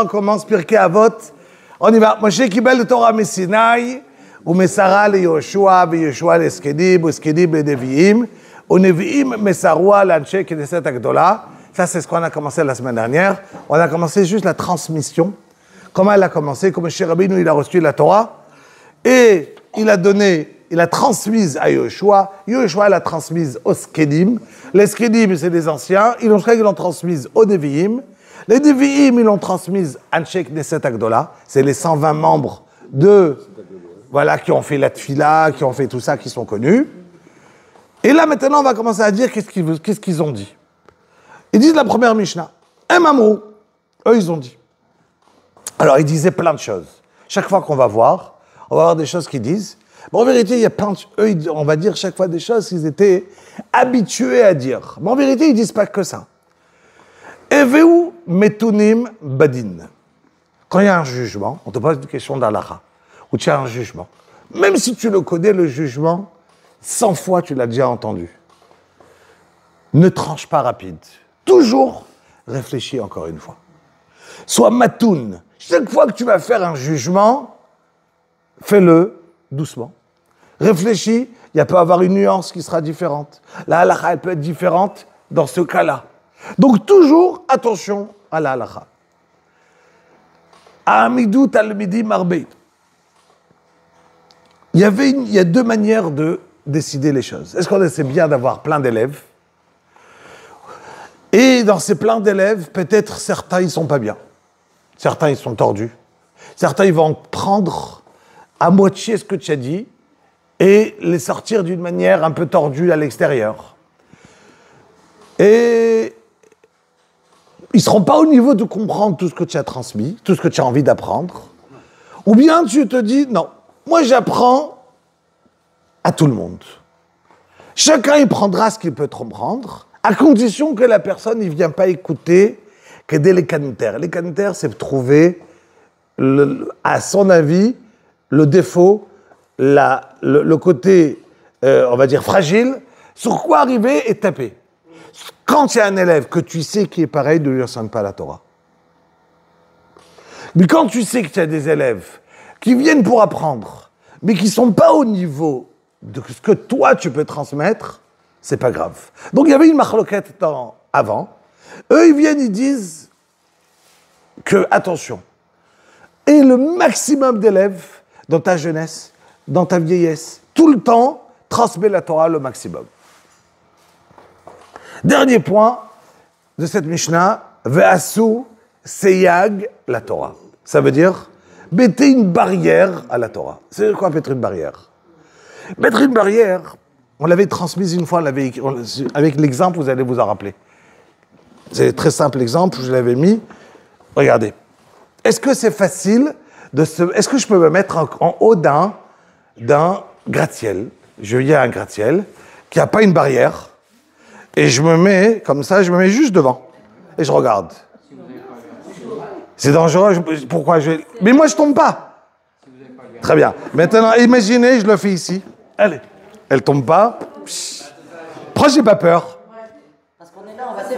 On commence Pirkei Avot. On y va. Moshe kibel Torah Mesinaï, ou Mesara le Yoshua, et Yoshua le Skedim, ou Skedim le Nevi'im, ou Nevi'im Mesarua l'Anche Knesset Agdola. Ça, c'est ce qu'on a commencé la semaine dernière. On a commencé juste la transmission. Comment elle a commencé? Comme Moshe Rabbeinu, il a reçu la Torah, et il a transmise à Yoshua. Yoshua l'a transmise aux Skedim. Les Skedim, c'est les anciens. Ils l'ont transmise aux Nevi'im. Les Nevi'im, ils l'ont transmise à Anshei Knesset Agdola. C'est les 120 membres qui ont fait la Tfila, qui ont fait tout ça, qui sont connus. Et là, maintenant, on va commencer à dire qu'est-ce qu'ils ont dit. Ils disent la première Mishnah. Amrou. Eux, ils ont dit. Alors, ils disaient plein de choses. Chaque fois qu'on va voir, on va voir des choses qu'ils disent. Mais en vérité, il y a plein de... Eux, on va dire chaque fois des choses qu'ils étaient habitués à dire. Mais en vérité, ils ne disent pas que ça. Eveu metunim badin. Quand il y a un jugement, on te pose une question d'Alaha, ou tu as un jugement. Même si tu le connais, le jugement, 100 fois tu l'as déjà entendu. Ne tranche pas rapide. Toujours réfléchis encore une fois. Sois matoun. Chaque fois que tu vas faire un jugement, fais-le doucement. Réfléchis, il peut y avoir une nuance qui sera différente. La halakha, elle peut être différente dans ce cas-là. Donc toujours attention à la halakha. Amidou talmidi marbe. Il y a deux manières de décider les choses. Est-ce qu'on essaie bien d'avoir plein d'élèves? Et dans ces plein d'élèves, peut-être certains ils sont pas bien. Certains ils sont tordus. Certains ils vont prendre à moitié ce que tu as dit et les sortir d'une manière un peu tordue à l'extérieur. Et ils ne seront pas au niveau de comprendre tout ce que tu as transmis, tout ce que tu as envie d'apprendre. Ou bien tu te dis, non, moi j'apprends à tout le monde. Chacun il prendra ce qu'il peut comprendre, à condition que la personne ne vienne pas écouter que des lécanter. Lécanter, c'est trouver, à son avis, le défaut, le côté, on va dire, fragile, sur quoi arriver et taper. Quand il y a un élève que tu sais qui est pareil, ne lui ressemble pas la Torah. Mais quand tu sais que tu as des élèves qui viennent pour apprendre, mais qui ne sont pas au niveau de ce que toi tu peux transmettre, c'est pas grave. Donc il y avait une machloquette avant. Eux, ils viennent, ils disent que, attention, et le maximum d'élèves dans ta jeunesse, dans ta vieillesse, tout le temps, transmet la Torah le maximum. Dernier point de cette Mishnah, Ve'asu seyag la Torah. Ça veut dire, mettez une barrière à la Torah. C'est quoi mettre une barrière? Mettre une barrière, on l'avait transmise une fois, avec l'exemple, vous allez vous en rappeler. C'est un très simple exemple, je l'avais mis. Regardez. Est-ce que c'est facile est-ce que je peux me mettre en haut d'un gratte-ciel? Je viens à un gratte-ciel qui n'a pas une barrière. Et je me mets, comme ça, je me mets juste devant. Et je regarde. C'est dangereux. Pourquoi Mais moi, je tombe pas. Très bien. Maintenant, imaginez, je le fais ici. Allez. Elle tombe pas. Pourquoi j'ai pas peur?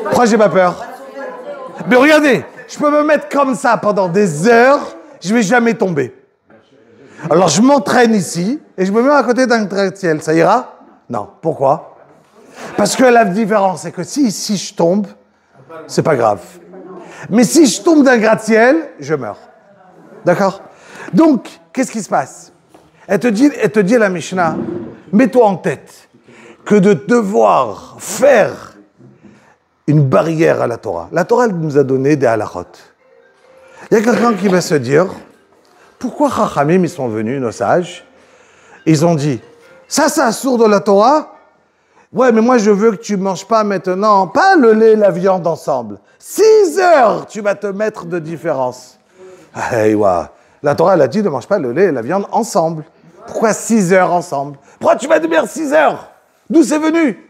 Pourquoi j'ai pas peur? Mais regardez, je peux me mettre comme ça pendant des heures, je vais jamais tomber. Alors, je m'entraîne ici et je me mets à côté d'un gratte-ciel. Ça ira? Non. Pourquoi? Parce que la différence, c'est que si je tombe, c'est pas grave. Mais si je tombe d'un gratte-ciel, je meurs. D'accord? Donc, qu'est-ce qui se passe? Elle te dit la Mishnah, mets-toi en tête que de devoir faire une barrière à la Torah. La Torah, elle nous a donné des halachot. Il y a quelqu'un qui va se dire, pourquoi Chachamim, ils sont venus, nos sages, ils ont dit, ça assourd de la Torah. Ouais, mais moi, je veux que tu ne manges pas maintenant, pas le lait et la viande ensemble. 6 heures, tu vas te mettre de différence. Hey, ouais. La Torah, elle a dit, ne mange pas le lait et la viande ensemble. Pourquoi 6 heures ensemble? Pourquoi tu vas devenir 6 heures? D'où c'est venu?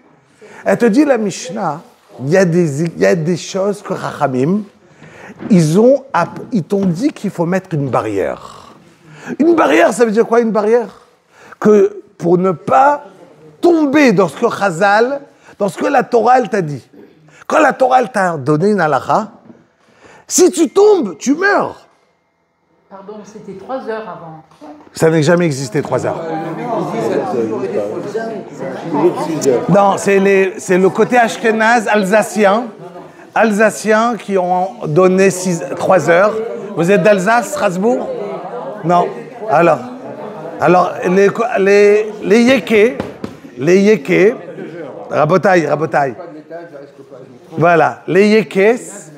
Elle te dit, la Mishnah, il y a des choses que Chachamim, ils t'ont dit qu'il faut mettre une barrière. Une barrière, ça veut dire quoi, une barrière? Que pour ne pas tomber dans ce que Chazal, dans ce que la Torah, elle t'a dit. Quand la Torah, elle t'a donné une halakha, Si tu tombes, tu meurs. Pardon, c'était 3 heures avant. Ça n'a jamais existé 3 heures. Non, c'est le côté ashkénaze alsacien qui ont donné 3 heures. Vous êtes d'Alsace, Strasbourg? Non. Alors les Yékés, Rabotaï. Voilà, les Yékés,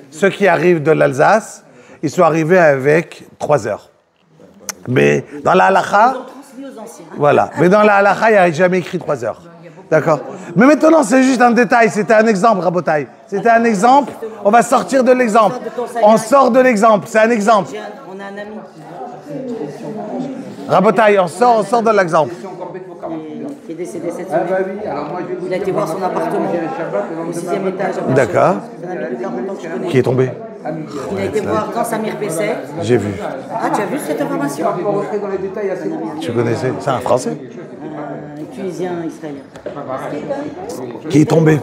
ceux qui arrivent de l'Alsace, ils sont arrivés avec 3 heures. Mais dans la halakha, voilà. Mais dans la halakha, il n'y a jamais écrit 3 heures. D'accord. Mais maintenant, c'est juste un détail. C'était un exemple, Rabotaï. C'était un exemple. On va sortir de l'exemple. On sort de l'exemple. C'est un exemple. On a un ami Rabotaï, on sort de l'exemple. qui est décédé cette semaine. Il a été voir son appartement au 6e étage. D'accord. C'est un ami de 40 ans que je connais. Qui est tombé? Il a été voir dans Samir Pesset. J'ai vu. Ah, tu as vu cette information? Tu connaissais? C'est un Français? Un Tunisien israélien. Qui est tombé? Et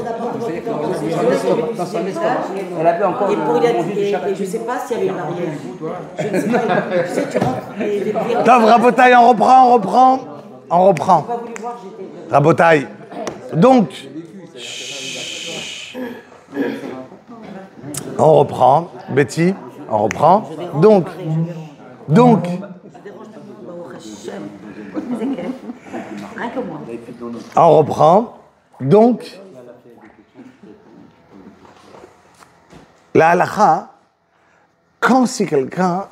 pour y aller, et je ne sais pas s'il y avait une barrière. Je ne sais pas. Tu sais, tu rentres les Tov, Rabotaï, on reprend. Rabotaï. Donc, on reprend. Betty, on reprend. Donc, on reprend. Donc, la halakha, quand si quelqu'un,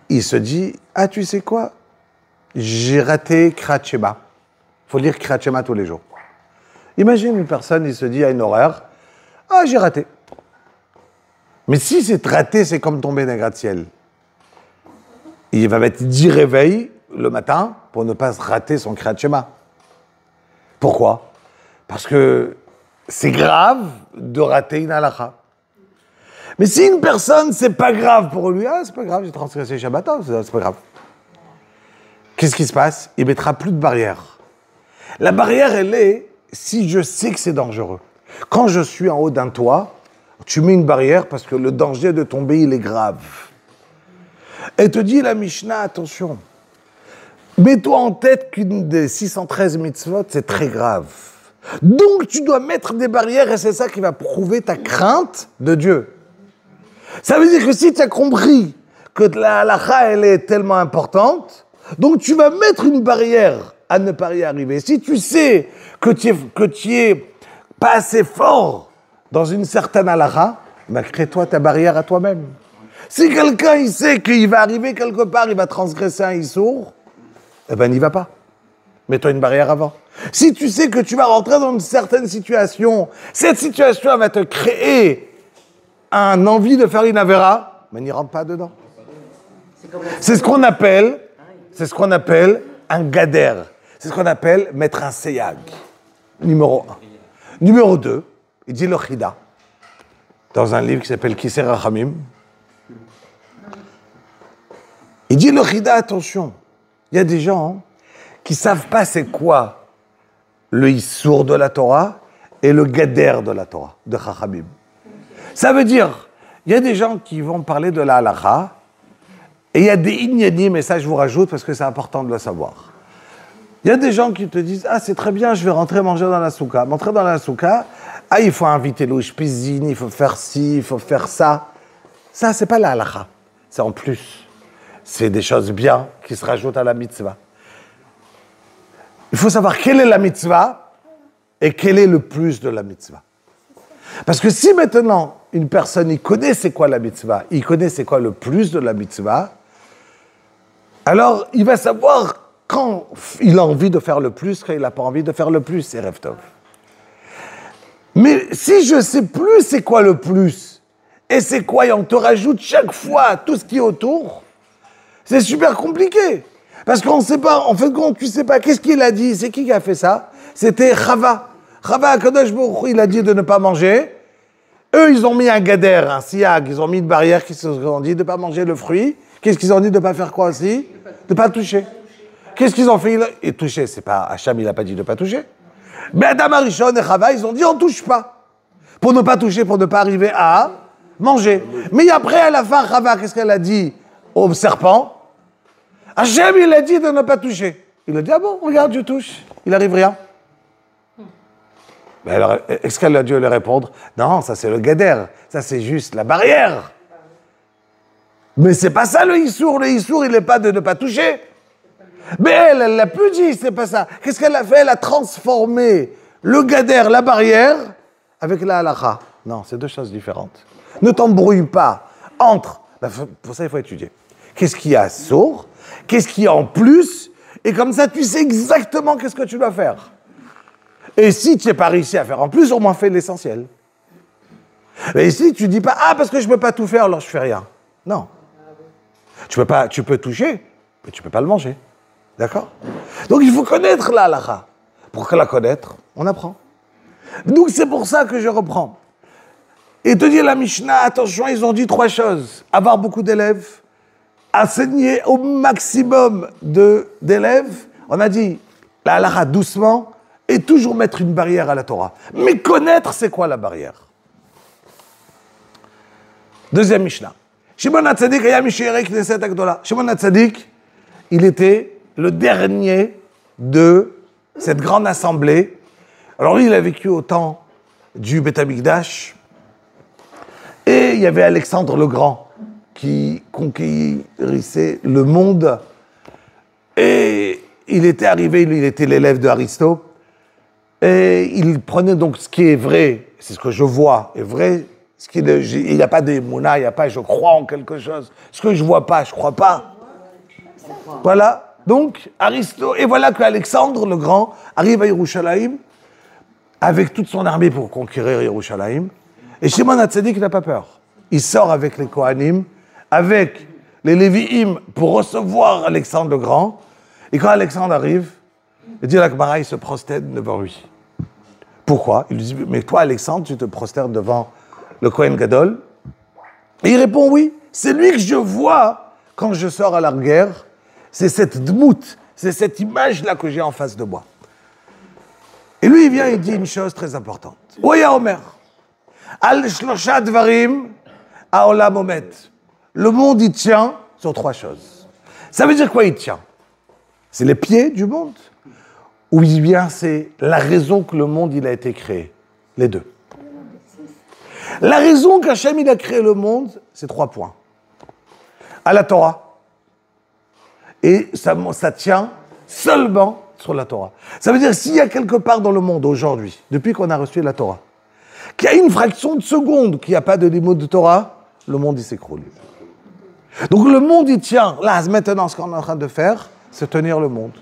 il se dit, ah, tu sais quoi, j'ai raté Kriyat Shema. Il faut lire Kriyat Shema tous les jours. Imagine une personne, il se dit à une horaire, ah, j'ai raté. Mais si c'est raté, c'est comme tomber d'un gratte-ciel. Il va mettre 10 réveils le matin pour ne pas rater son Kriyat Shema. Pourquoi? Parce que c'est grave de rater une halakha. Mais si une personne, c'est pas grave pour lui, ah, c'est pas grave, j'ai transgressé Shabbat, c'est pas grave. Qu'est-ce qui se passe? Il mettra plus de barrière. La barrière, elle est, si je sais que c'est dangereux. Quand je suis en haut d'un toit, tu mets une barrière parce que le danger de tomber, il est grave. Elle te dit, la Mishnah, attention, mets-toi en tête qu'une des 613 mitzvot, c'est très grave. Donc, tu dois mettre des barrières et c'est ça qui va prouver ta crainte de Dieu. Ça veut dire que si tu as compris que la halakha, elle est tellement importante, donc tu vas mettre une barrière à ne pas y arriver. Si tu sais que tu es pas assez fort dans une certaine halakha, ben crée-toi ta barrière à toi-même. Si quelqu'un il sait qu'il va arriver quelque part, il va transgresser un issour, eh ben n'y va pas. Mets-toi une barrière avant. Si tu sais que tu vas rentrer dans une certaine situation, cette situation va te créer un envie de faire une avéra, mais n'y rentre pas dedans. C'est ce qu'on appelle un gader. C'est ce qu'on appelle mettre un seyag. Numéro 1. Numéro 2, il dit le chida, dans un livre qui s'appelle Kisser Rachamim. Il dit le chida, attention, il y a des gens qui savent pas c'est quoi le issour de la Torah et le gader de la Torah, de Chachamim. Ça veut dire, il y a des gens qui vont parler de la halakha, et il y a des inyanim, et ça je vous rajoute parce que c'est important de le savoir. Il y a des gens qui te disent, ah c'est très bien, je vais rentrer manger dans la souka. M'entrer dans la souka, ah il faut inviter l'ouishpizine, il faut faire ci, il faut faire ça. Ça c'est pas la halakha, c'est en plus. C'est des choses bien qui se rajoutent à la mitzvah. Il faut savoir quelle est la mitzvah et quel est le plus de la mitzvah. Parce que si maintenant, une personne, il connaît c'est quoi la mitzvah, il connaît c'est quoi le plus de la mitzvah, alors il va savoir quand il a envie de faire le plus, quand il n'a pas envie de faire le plus, c'est Rev Tov. Mais si je sais plus c'est quoi le plus, et c'est quoi, et on te rajoute chaque fois tout ce qui est autour, c'est super compliqué. Parce qu'on ne sait pas, en fait, tu ne sais pas, qu'est-ce qu'il a dit, c'est qui a fait ça? C'était Chava. Chava Akadosh Baruch Hu, il a dit de ne pas manger. Eux, ils ont mis un gader, un siag, ils ont mis une barrière qui se ont dit de ne pas manger le fruit. Qu'est-ce qu'ils ont dit de ne pas faire quoi aussi? De ne pas toucher. Qu'est-ce qu'ils ont fait? Et toucher, c'est pas, Hacham, il n'a pas dit de ne pas toucher. Mais Adam Arishon et Chava, ils ont dit on ne touche pas. Pour ne pas toucher, pour ne pas arriver à manger. Mais après, à la fin, Chava, qu'est-ce qu'elle a dit au serpent? Hachem, il a dit de ne pas toucher. Il a dit, ah bon, regarde, je touche. Il n'arrive rien. Mais alors, est-ce qu'elle a dû lui répondre? Non, ça c'est le gader. Ça c'est juste la barrière. Mais c'est pas ça le Issour. Le Issour, il n'est pas de ne pas toucher. Mais elle l'a plus dit, c'est pas ça. Qu'est-ce qu'elle a fait? Elle a transformé le gader, la barrière, avec la halakha. Non, c'est deux choses différentes. Ne t'embrouille pas entre... Pour ça, il faut étudier. Qu'est-ce qu'il y a sourd? Qu'est-ce qu'il y a en plus? Et comme ça, tu sais exactement qu'est-ce que tu dois faire. Et si tu n'es pas réussi à faire en plus, au moins fais l'essentiel. Mais si tu ne dis pas, ah, parce que je ne peux pas tout faire, alors je ne fais rien. Non. Tu peux toucher, mais tu ne peux pas le manger. D'accord? Donc il faut connaître la halakha. Pour la connaître, on apprend. Donc c'est pour ça que je reprends. Et te dire la Mishnah, attention, ils ont dit trois choses. Avoir beaucoup d'élèves, enseigner au maximum d'élèves. On a dit la halakha doucement et toujours mettre une barrière à la Torah. Mais connaître, c'est quoi la barrière? Deuxième Mishnah. Shimon HaTzadik aya mishiirei Knesset HaGdola. Shimon HaTzadik, il était le dernier de cette grande assemblée. Alors lui, il a vécu au temps du Beth Amikdash. Et il y avait Alexandre le Grand qui conquérissait le monde. Et il était arrivé, lui, il était l'élève de Aristote. Et il prenait donc ce qui est vrai, c'est ce que je vois, est vrai. Il n'y a pas d'émouna, il n'y a pas je crois en quelque chose. Ce que je ne vois pas, je ne crois pas. Voilà. Donc, Aristote, et voilà qu'Alexandre le Grand arrive à Yerushalayim avec toute son armée pour conquérir Yerushalayim. Et Shimon HaTzadik n'a pas peur. Il sort avec les Kohanim, avec les Lévi'im pour recevoir Alexandre le Grand. Et quand Alexandre arrive, il dit à la Gemara, il se prosterne devant lui. Pourquoi? Il lui dit, mais toi Alexandre, tu te prosternes devant le Kohen Gadol? Et il répond, oui, c'est lui que je vois quand je sors à la guerre. C'est cette dmout, c'est cette image-là que j'ai en face de moi. Et lui, il vient et dit une chose très importante. Oya Omer, Al Shlosha Dvarim, Haolam Omet. Le monde, il tient sur trois choses. Ça veut dire quoi, il tient? C'est les pieds du monde? Ou bien c'est la raison que le monde, il a été créé? Les deux. La raison qu'Hachem, il a créé le monde, c'est trois points. À la Torah. Et ça tient seulement sur la Torah. Ça veut dire s'il y a quelque part dans le monde aujourd'hui, depuis qu'on a reçu la Torah, qu'il y a une fraction de seconde qu'il n'y a pas de limite de Torah, le monde il s'écroule. Donc le monde il tient. Là, maintenant, ce qu'on est en train de faire, c'est tenir le monde.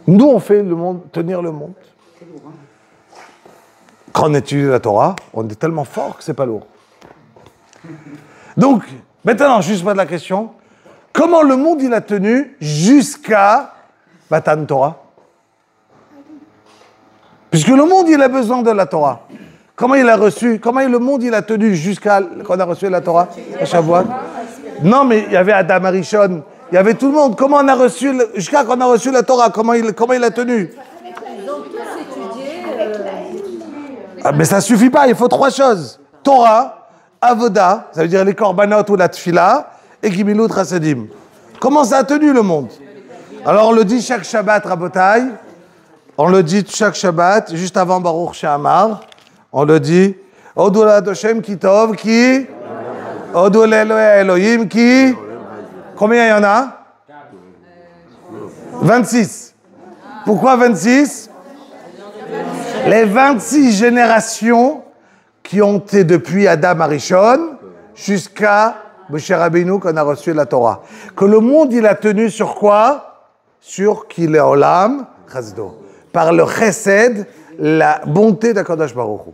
Nous, on fait le monde, tenir le monde. Quand on étudie la Torah, on est tellement fort que c'est pas lourd. Donc, maintenant, juste pas de la question. Comment le monde il a tenu jusqu'à Matan Torah? Puisque le monde il a besoin de la Torah. Comment il a reçu? Comment le monde il a tenu jusqu'à qu'on a reçu la Torah à Shavuot? Non, mais il y avait Adam Arishon, il y avait tout le monde. Comment on a reçu jusqu'à qu'on a reçu la Torah? Comment il a tenu? Ils ont tous étudié. Ah, mais ça suffit pas. Il faut trois choses: Torah, Avoda, ça veut dire les korbanot ou la tfila, et Gimilut Chasadim. Comment ça a tenu le monde? Alors on le dit chaque Shabbat, Rabotai. On le dit chaque Shabbat, juste avant Baruch She'amar. On le dit. Odou l'Adoshem ki tov ki. Odou l'Elohe Elohim ki. Combien il y en a? 26. Pourquoi 26? Les 26 générations qui ont été depuis Adam Arishon jusqu'à Moshe Rabbeinu qu'on a reçu la Torah. Que le monde, il a tenu sur quoi? Sur Kile Olam Chasdo. Par le chesed, la bonté d'Akadosh Baruch Hu.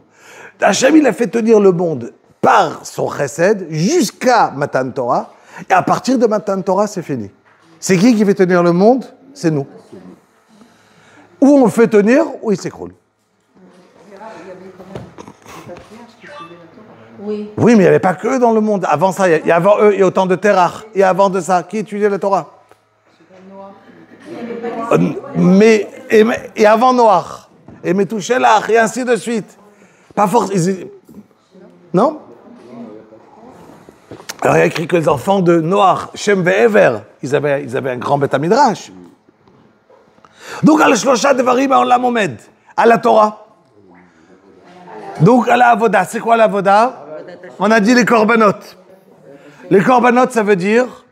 Hachem, il a fait tenir le monde par son chesed jusqu'à Matan Torah. Et à partir de Matan Torah, c'est fini. C'est qui fait tenir le monde? C'est nous. Ou on le fait tenir, ou il s'écroule. Oui. Oui, mais il n'y avait pas que eux dans le monde. Avant ça, il y a avant eux, il y a autant de Terach. Et avant de ça, qui étudiait la Torah? Et avant Noach. Et Metouchelach, et ainsi de suite. Pas forcément. Non? Alors il y a écrit que les enfants de Noach, Shem ve'Ever, ils avaient un grand Beth Midrash. Donc al shlosha devarim ha'olam omed, à la Torah. Donc à la avoda, c'est quoi la avoda? On a dit les korbanot. Les korbanot, ça veut dire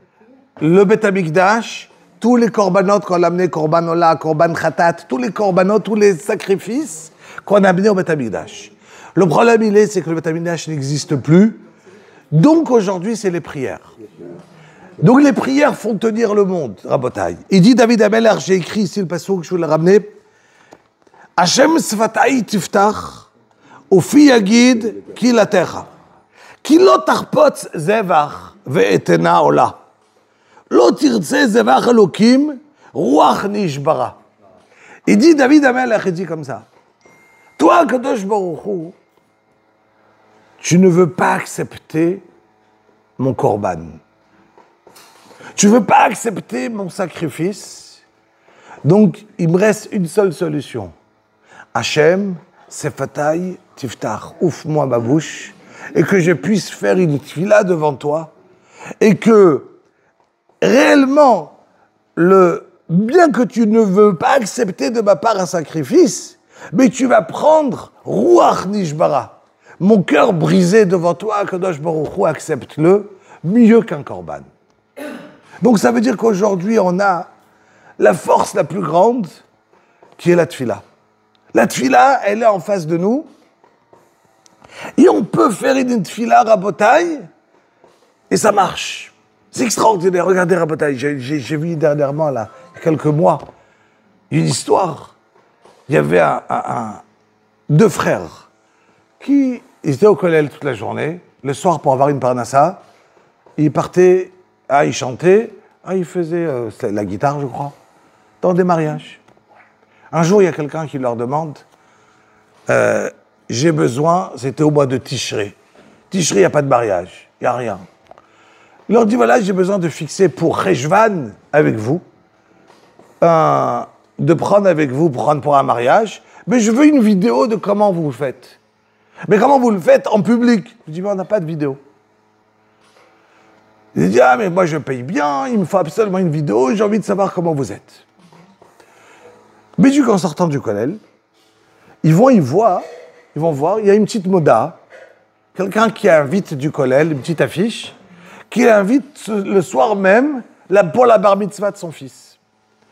le Beth Amikdash, tous les korbanot qu'on a amené, korban ola, korban khatat, tous les korbanot, tous les sacrifices qu'on a amenés au Beth Amikdash. Le problème, c'est que le Beth Amikdash n'existe plus. Donc aujourd'hui, c'est les prières. Donc les prières font tenir le monde, Rabotai. Il dit David Ameler, j'ai écrit ici le passage que je voulais ramener. Hashem sfatai tiftach, ufi yagid ki latecha. Ki lo tarpotz zevach ve'etena ola. Lo tirtze zevach elokim, ruach nishbara. Il dit David Ameler, il dit comme ça. Toi, Kadosh Baruch Hu, tu ne veux pas accepter mon korban. Tu ne veux pas accepter mon sacrifice. Donc, il me reste une seule solution. Hachem, sefatai, tiftach, ouvre-moi ma bouche, et que je puisse faire une tefila devant toi, et que, réellement, bien que tu ne veux pas accepter de ma part un sacrifice, mais tu vas prendre Ruach Nishbara. Mon cœur brisé devant toi, Kadosh Baruch Hu, accepte-le mieux qu'un korban. Donc ça veut dire qu'aujourd'hui, on a la force la plus grande, qui est la tefila. La tefila, elle est en face de nous, et on peut faire une tefila rabotai, et ça marche. C'est extraordinaire. Regardez rabotai, j'ai vu dernièrement, là, il y a quelques mois, une histoire. Il y avait deux frères qui étaient au kollel toute la journée. Le soir, pour avoir une parnassa, ils partaient, ils chantaient, ils faisaient la guitare, je crois, dans des mariages. Un jour, il y a quelqu'un qui leur demande, j'ai besoin, c'était au mois de Tishré. Tishré, il n'y a pas de mariage, il n'y a rien. Il leur dit, voilà, j'ai besoin de fixer pour Rejvan avec vous, de prendre avec vous, prendre pour un mariage, mais je veux une vidéo de comment vous le faites. Mais comment vous le faites en public? Je dis, mais on n'a pas de vidéo. Il dit, mais moi je paye bien, il me faut absolument une vidéo, j'ai envie de savoir comment vous êtes. Mais du coup, en sortant du kollel, ils vont voir, il y a une petite moda, quelqu'un qui invite du kollel, une petite affiche, qui invite le soir même pour la bar mitzvah de son fils.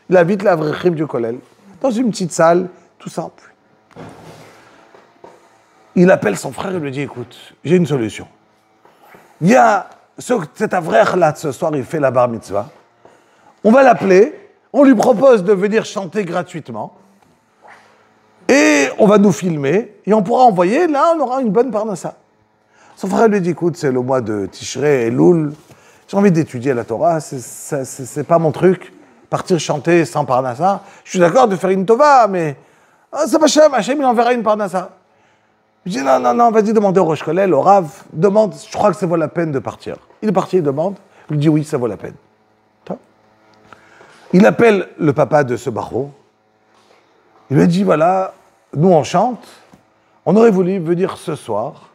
Il invite l'avrichim du kollel, dans une petite salle, tout simple. Il appelle son frère et lui dit, écoute, j'ai une solution. Il y a cet avrech-là, ce soir, il fait la bar mitzvah. On va l'appeler, on lui propose de venir chanter gratuitement, et on va nous filmer, et on pourra envoyer, là, on aura une bonne parnassa. Son frère lui dit, écoute, c'est le mois de Tishré et Loul, j'ai envie d'étudier la Torah, c'est pas mon truc, partir chanter sans parnassa. Je suis d'accord de faire une tova, mais c'est pas Hachem, il enverra une parnassa. Je dis, non, vas-y demander au Rosh Kollel, au Rav, demande, je crois que ça vaut la peine de partir. Il est parti, il demande, il dit oui, ça vaut la peine. Il appelle le papa de ce barreau, il lui dit, voilà, nous on chante, on aurait voulu venir ce soir,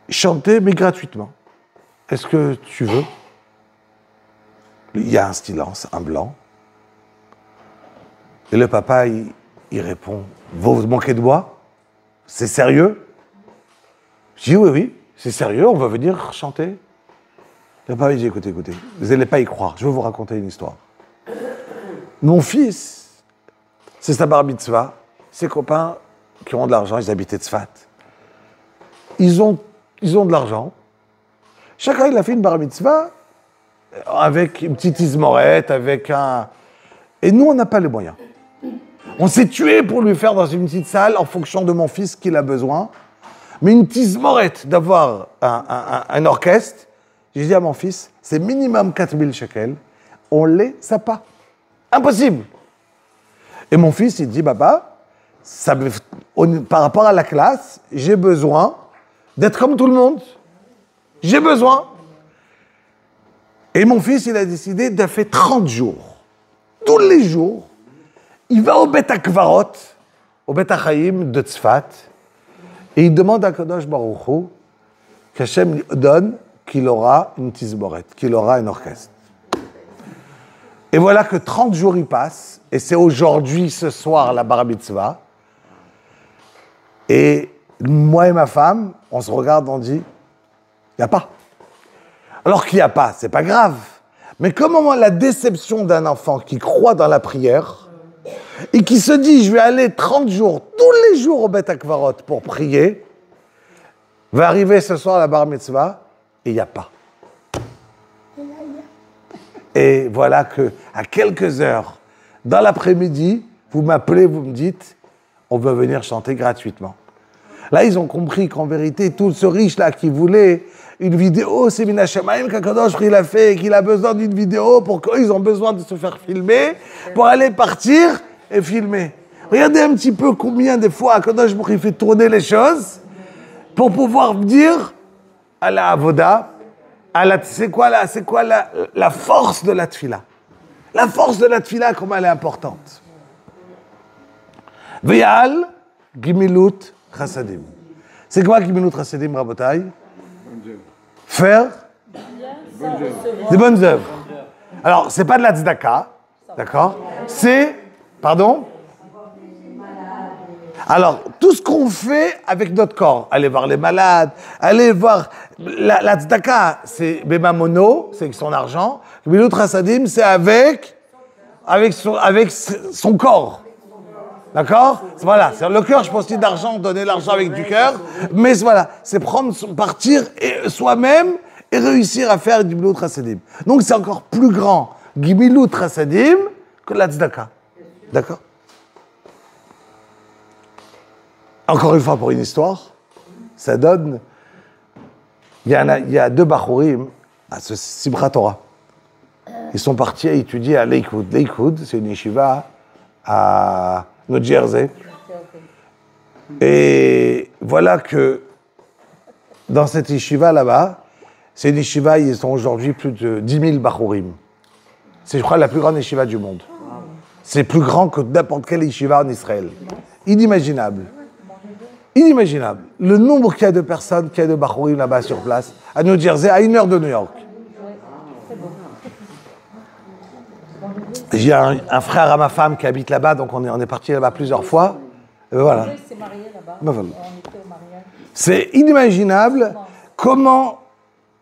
chanter, mais gratuitement. Est-ce que tu veux? Il y a un silence, un blanc. Et le papa, il répond, vous manquez de bois? C'est sérieux? Je dis oui, c'est sérieux, on va venir chanter. Le papa dit, écoutez, vous n'allez pas y croire, je vais vous raconter une histoire. Mon fils, c'est sa bar mitzvah, ses copains qui ont de l'argent, ils habitaient Tzfat. Ils ont de l'argent. Chacun, il a fait une bar mitzvah avec une petite ismorette, avec un... Et nous, on n'a pas les moyens. On s'est tué pour lui faire dans une petite salle en fonction de mon fils qu'il a besoin. Mais une tismorette d'avoir un orchestre, j'ai dit à mon fils, c'est minimum 4000 shekels, on les a pas. Impossible. Et mon fils, il dit, papa, par rapport à la classe, j'ai besoin d'être comme tout le monde. J'ai besoin. Et mon fils, il a décidé de faire 30 jours. Tous les jours, il va au Bet Akvarot, au Bet Achaim de Tzfat, et il demande à Kadosh Baruch Hu qu'Hachem donne qu'il aura une tisborette, qu'il aura un orchestre. Et voilà que 30 jours y passent, et c'est aujourd'hui, ce soir, la bar mitzvah. Et moi et ma femme, on se regarde, on dit, il n'y a pas. Alors qu'il n'y a pas, c'est pas grave. Mais comment la déception d'un enfant qui croit dans la prière et qui se dit, je vais aller 30 jours, tous les jours au Beth Akvarot pour prier, va arriver ce soir à la bar mitzvah, et il n'y a pas. Et voilà que à quelques heures, dans l'après-midi, vous m'appelez, vous me dites, on veut venir chanter gratuitement. Là, ils ont compris qu'en vérité, tout ce riche-là qui voulait une vidéo, c'est Min Hashamayim qu'Akadosh il a fait, et qu'il a besoin d'une vidéo pour qu'ils ont besoin de se faire filmer, pour aller partir et filmer. Regardez un petit peu combien de fois Akadosh il fait tourner les choses pour pouvoir dire à la avoda, c'est quoi la force de la tfila. La force de la tfila, comment elle est importante. Ve'al gimilut chassadim. C'est quoi gimilut chassadim, Rabotai? Faire des bonnes œuvres. Alors, c'est pas de la tzedaka, d'accord? C'est, pardon? Alors, tout ce qu'on fait avec notre corps, aller voir les malades, aller voir la tzedaka, c'est Bemamono, c'est avec son argent. Gimilut chassadim, c'est avec son corps. D'accord? Voilà, c'est le cœur, je pense aussi d'argent, donner l'argent avec du cœur, mais voilà, c'est partir soi-même et réussir à faire du Gimilut Chassadim. Donc c'est encore plus grand, Gimilut Chassadim, que la tzedaka. D'accord? Encore une fois pour une histoire, ça donne, il y a deux Bachurim à ce Simchat Torah. Ils sont partis à étudier à Lakewood. Lakewood, c'est une yeshiva à New Jersey. Et voilà que dans cette yeshiva là-bas, c'est une yeshiva, ils sont aujourd'hui plus de 10 000 Bachurim. C'est, je crois, la plus grande yeshiva du monde. C'est plus grand que n'importe quelle yeshiva en Israël. Inimaginable. Inimaginable. Le nombre qu'il y a de personnes, qu'il y a de Bachurim là-bas sur place, à New Jersey, à 1 heure de New York. J'ai un frère à ma femme qui habite là-bas, donc on est parti là-bas plusieurs fois. Et voilà. C'est inimaginable comment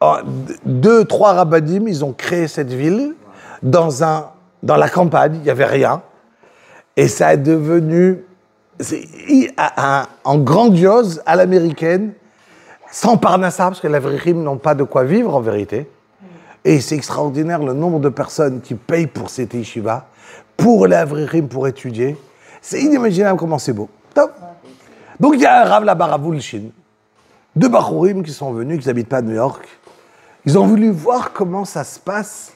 2-3 rabbinim, ils ont créé cette ville dans la campagne, il n'y avait rien. Et ça est devenu en grandiose à l'américaine, sans parnassa, parce que les avrichim n'ont pas de quoi vivre en vérité. Et c'est extraordinaire le nombre de personnes qui payent pour cette yeshiva, pour les avrichim, pour étudier. C'est inimaginable comment c'est beau. Top. Donc il y a un rav là-bas à Vulchin, 2 bachurim qui sont venus, qui n'habitent pas à New York. Ils ont voulu voir comment ça se passe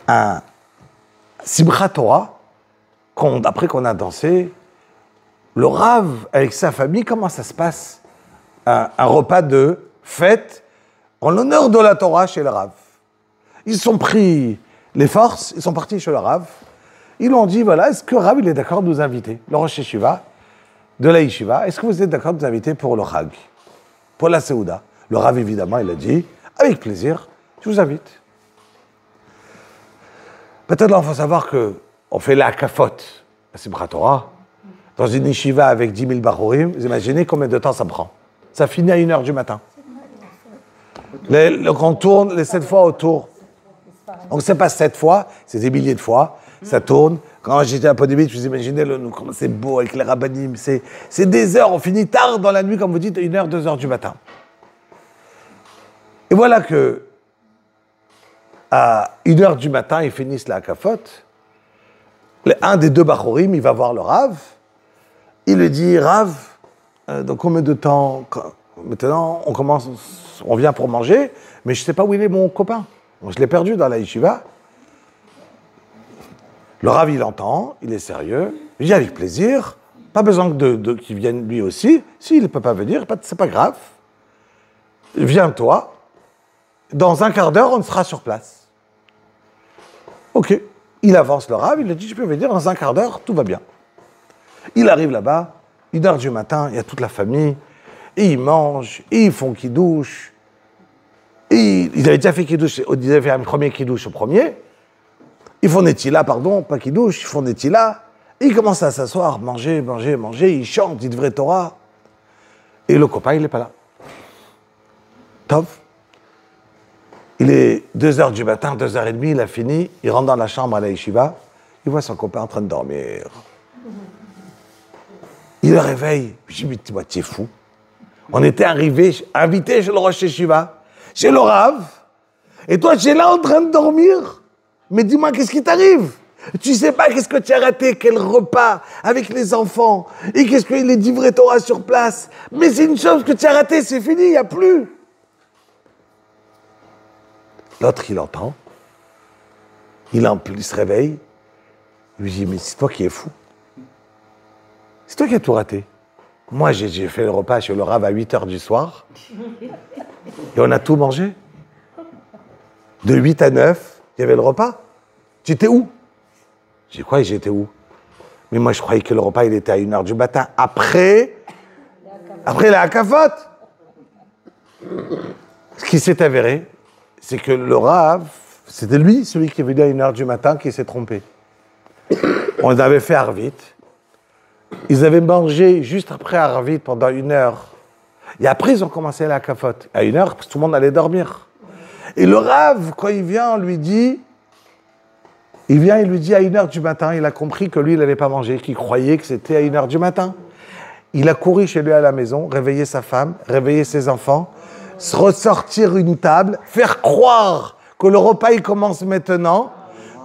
un Simchat Torah, après qu'on a dansé, le rav avec sa famille, comment ça se passe un repas de fête en l'honneur de la Torah chez le rav. Ils se sont pris les forces, ils sont partis chez le rav. Ils lui ont dit, voilà, est-ce que le rav il est d'accord de nous inviter, le Rosh Yeshiva, de la Yeshiva, est-ce que vous êtes d'accord de nous inviter pour le Chag, pour la Seouda? Le rav, évidemment, il a dit, avec plaisir, je vous invite. Peut-être il faut savoir qu'on fait la kafot, la Simchat Torah, dans une yeshiva avec 10 000 bachurim. Vous imaginez combien de temps ça prend? Ça finit à 1h du matin. On tourne les 7 fois autour. Donc c'est pas 7 fois, c'est des milliers de fois. Ça tourne. Quand j'étais à Podébit, je vous imaginez comment c'est beau avec les rabbanim. C'est des heures, on finit tard dans la nuit, comme vous dites, 1h, 2h du matin. Et voilà que à 1h du matin, ils finissent la kafot. Un des 2 bachurim, il va voir le rav. Il lui dit, rav, dans combien de temps, maintenant, on vient pour manger, mais je ne sais pas où il est mon copain. Je l'ai perdu dans la yeshiva. Le rav, il entend, il est sérieux. Il dit, avec plaisir, pas besoin qu'il vienne lui aussi. S'il ne peut pas venir, c'est pas grave. Viens-toi. Dans un quart d'heure, on sera sur place. Ok. Il avance le rav, il lui dit, je peux venir, dans un quart d'heure, tout va bien. Il arrive là-bas, 1h du matin, il y a toute la famille, et ils mangent, et ils font qu'ils douchent, Et ils avaient déjà fait kidouche, ils avaient fait un premier kidouche au premier. Ils font Netila, pardon, pas kidouche, ils font Netila. Et ils commencent à s'asseoir, manger, ils chantent, ils devraient Torah. Et le copain, il n'est pas là. Top. Il est 2h du matin, 2h30, il a fini, il rentre dans la chambre à la yeshiva, il voit son copain en train de dormir. Il le réveille. Je lui dis, tu es fou. On était invités chez le Rosh Yeshiva, chez le Rav, et toi, tu es là en train de dormir. Mais dis-moi, qu'est-ce qui t'arrive? Tu sais pas qu'est-ce que tu as raté, quel repas avec les enfants, et qu'est-ce qu'il est divrei Torah sur place. Mais c'est une chose que tu as raté, c'est fini, il n'y a plus. L'autre, il entend, il se réveille, il lui dit, mais c'est toi qui es fou. C'est toi qui as tout raté. Moi, j'ai fait le repas chez le Rav à 8h du soir, et on a tout mangé. De 8 à 9, il y avait le repas. Tu étais où? J'ai dit, quoi, j'étais où? Mais moi, je croyais que le repas, il était à 1h du matin. Après la hakafot. Ce qui s'est avéré, c'est que le Rav, c'était lui, celui qui est venu à 1h du matin, qui s'est trompé. On avait fait Arvit. Ils avaient mangé juste après Arvit pendant 1h. Et après, ils ont commencé la hakafot. À 1h, parce que tout le monde allait dormir. Et le Rav, quand il vient, on lui dit... Il vient, il lui dit à 1h du matin, il a compris que lui, il n'avait pas mangé, qu'il croyait que c'était à 1h du matin. Il a couru chez lui à la maison, réveiller sa femme, réveiller ses enfants, ressortir une table, faire croire que le repas, il commence maintenant,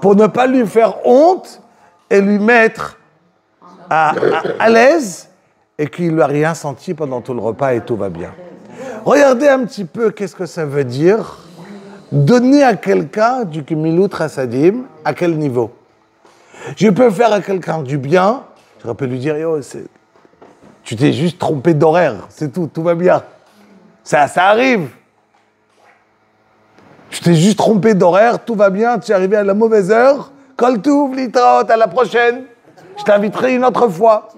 pour ne pas lui faire honte et lui mettre à l'aise et qu'il ne lui a rien senti pendant tout le repas et tout va bien. Regardez un petit peu qu'est-ce que ça veut dire donner à quelqu'un du Gemilut Chasadim, à quel niveau? Je peux faire à quelqu'un du bien, je peux lui dire, yo, tu t'es juste trompé d'horaire, c'est tout va bien. Ça arrive. Tu t'es juste trompé d'horaire, tout va bien, tu es arrivé à la mauvaise heure, kol touv, litraot, à la prochaine, je t'inviterai une autre fois.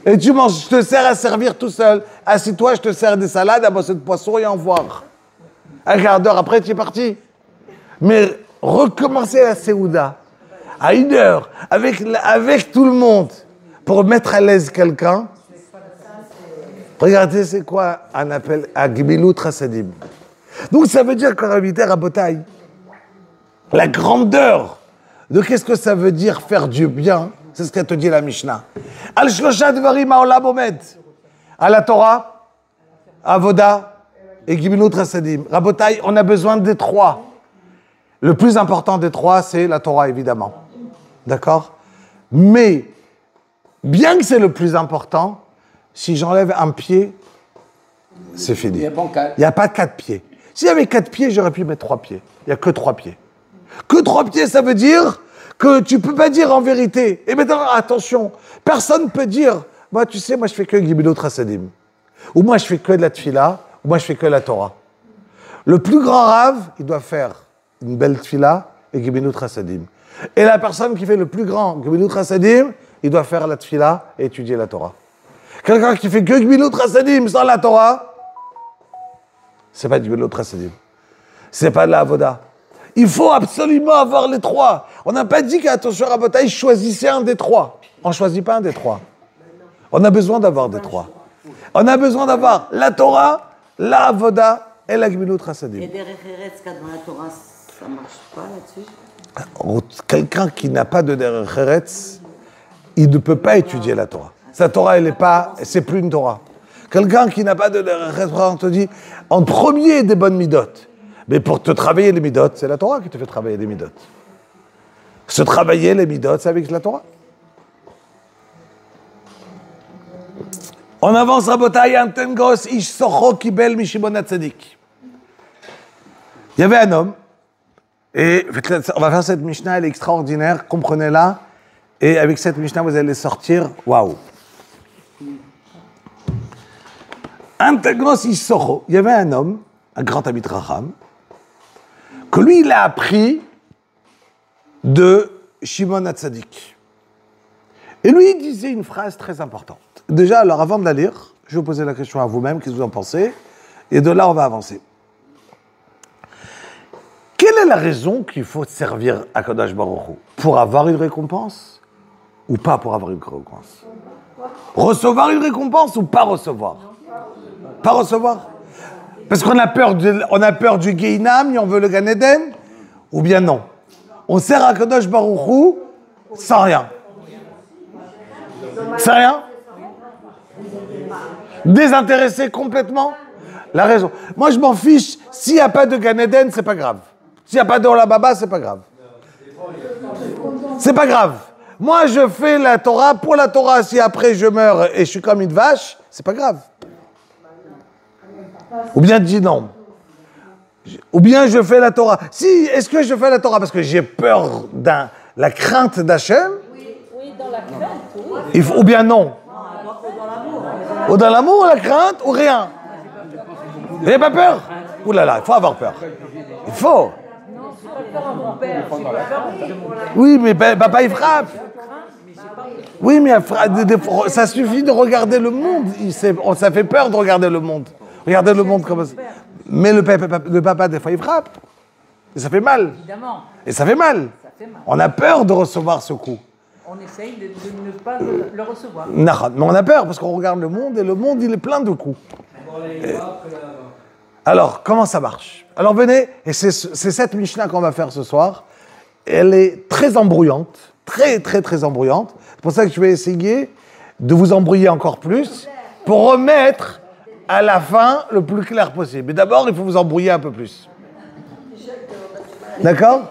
Et tu manges, je te sers à servir tout seul. Assis-toi, je te sers des salades, à bosser de poisson et en voir. Un quart d'heure après, tu es parti. Mais recommencer la Séouda à 1h, avec tout le monde, pour mettre à l'aise quelqu'un, regardez, c'est quoi un appel à Gemilut Chasadim. Donc ça veut dire qu'on a invité Rabotai. La grandeur de qu'est-ce que ça veut dire faire du bien, c'est ce qu'elle te dit la Mishnah. Al shlosha dvarim ha'olam omed. À la Torah, Avoda, et Gemilut Chasadim. Rabotai, on a besoin des trois. Le plus important des trois, c'est la Torah, évidemment. D'accord? Mais, bien que c'est le plus important, si j'enlève un pied, c'est fini. Il n'y a pas 4 pieds. S'il y avait 4 pieds, j'aurais pu mettre 3 pieds. Il n'y a que 3 pieds. Que 3 pieds, ça veut dire que tu ne peux pas dire en vérité. Et maintenant, attention, personne ne peut dire, moi, tu sais, moi, je fais que Gemilut Chasadim. Ou moi, je fais que de la tfila. Moi, je fais que la Torah. Le plus grand Rav, il doit faire une belle tfila et Gemilut Chasadim. Et la personne qui fait le plus grand Gemilut Chasadim, il doit faire la tfila et étudier la Torah. Quelqu'un qui fait que Gemilut Chasadim sans la Torah, c'est pas du Gemilut Chasadim. C'est pas de la Avoda. Il faut absolument avoir les trois. On n'a pas dit qu'attention, Rabotai, choisissez un des trois. On ne choisit pas un des trois. On a besoin d'avoir des trois. On a besoin d'avoir la Torah, la Avoda et la Gemilut Chasadim. Et Derech Eretz, dans la Torah, ça ne marche pas là-dessus? Quelqu'un qui n'a pas de Derech Eretz, il ne peut pas étudier la Torah. Sa Torah, elle n'est pas, c'est plus une Torah. Quelqu'un qui n'a pas de Derech Eretz, on te dit, en premier, des bonnes midotes. Mais pour te travailler les midotes, c'est la Torah qui te fait travailler les midotes. Se travailler les midotes, c'est avec la Torah. On avance, Rabotai, Anten Gos, Ish Socho Kibel Mishimon HaTzadik. Il y avait un homme, et on va faire cette Mishnah, elle est extraordinaire, comprenez-la, et avec cette Mishnah, vous allez sortir, waouh. Anten Gos, Ish Socho. Il y avait un homme, un grand Talmid Chacham, que lui, il a appris de Shimon HaTzadik. Et lui, il disait une phrase très importante. Déjà, alors avant de la lire, je vais vous poser la question à vous-même, qu'est-ce que vous en pensez? Et de là, on va avancer. quelle est la raison qu'il faut servir à Kadosh Baruch Hu? Pour avoir une récompense ou pas pour avoir une récompense? Recevoir une récompense ou pas recevoir? Pas recevoir. Parce qu'on a peur du Gehinam et on veut le Gan Eden? Ou bien non? On sert à Kadosh Baruch Hu sans rien. Sans rien? Désintéressé complètement? La raison. Moi, je m'en fiche. S'il n'y a pas de Gan Eden, c'est pas grave. S'il n'y a pas de Olam Haba, c'est pas grave. C'est pas grave. Moi, je fais la Torah pour la Torah. Si après je meurs et je suis comme une vache, c'est pas grave. Ou bien dis non. Ou bien je fais la Torah. Est-ce que je fais la Torah parce que j'ai peur la crainte d'Hachem? Oui, dans la crainte, oui. Ou bien non. Ou dans l'amour, la crainte, ou rien. Vous n'avez pas peur? Ouh là là, il faut avoir peur. Il faut. Oui, mais papa, il frappe. Oui, mais ça suffit de regarder le monde. Ça fait peur de regarder le monde. Regardez le monde comme ça. Mais le papa, des fois, il frappe. Et ça fait mal. Évidemment. Et ça fait mal. On a peur de recevoir ce coup. On essaye de ne pas le recevoir. Non, mais on a peur parce qu'on regarde le monde et le monde, il est plein de coups. Alors, comment ça marche? Alors, venez, et c'est cette Mishnah qu'on va faire ce soir. Elle est très embrouillante, très, très, très embrouillante. C'est pour ça que je vais essayer de vous embrouiller encore plus pour remettre à la fin le plus clair possible. Mais d'abord, il faut vous embrouiller un peu plus. D'accord?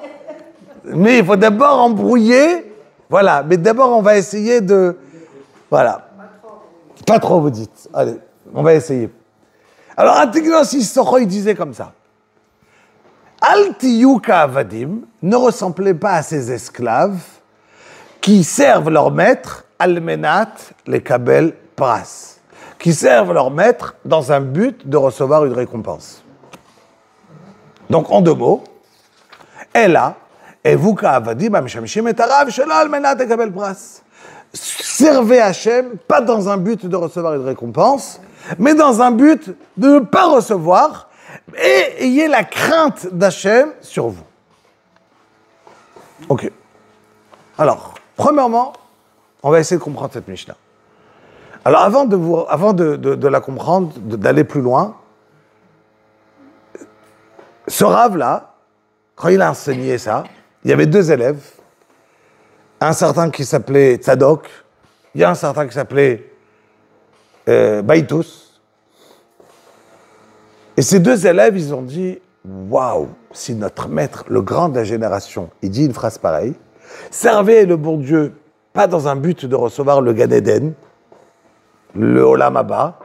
Mais il faut d'abord embrouiller. Voilà, mais d'abord, on va essayer de... Voilà. Pas trop, vous dites. Allez, on va essayer. Alors, Antignos Issocho, il disait comme ça. Al tiyu ka'avadim, ne ressemblez pas à ces esclaves qui servent leur maître, almenat, les kabel pras, qui servent leur maître dans un but de recevoir une récompense. Donc, en deux mots, Ella, et vous ka'avadim, amshamishim et arav, shela almenat et kabel pras. Servez Hachem, pas dans un but de recevoir une récompense, mais dans un but de ne pas recevoir, et ayez la crainte d'Hachem sur vous. Ok. Alors, premièrement, on va essayer de comprendre cette Mishnah. Alors, avant de la comprendre, d'aller plus loin, ce Rav-là, quand il a enseigné ça, il y avait deux élèves, un certain qui s'appelait Tzadok, il y a un certain qui s'appelait Baïtous. Et ces deux élèves, ils ont dit, waouh, si notre maître, le grand de la génération, il dit une phrase pareille, servez le bon Dieu, pas dans un but de recevoir le Gan Eden, le Olam Haba,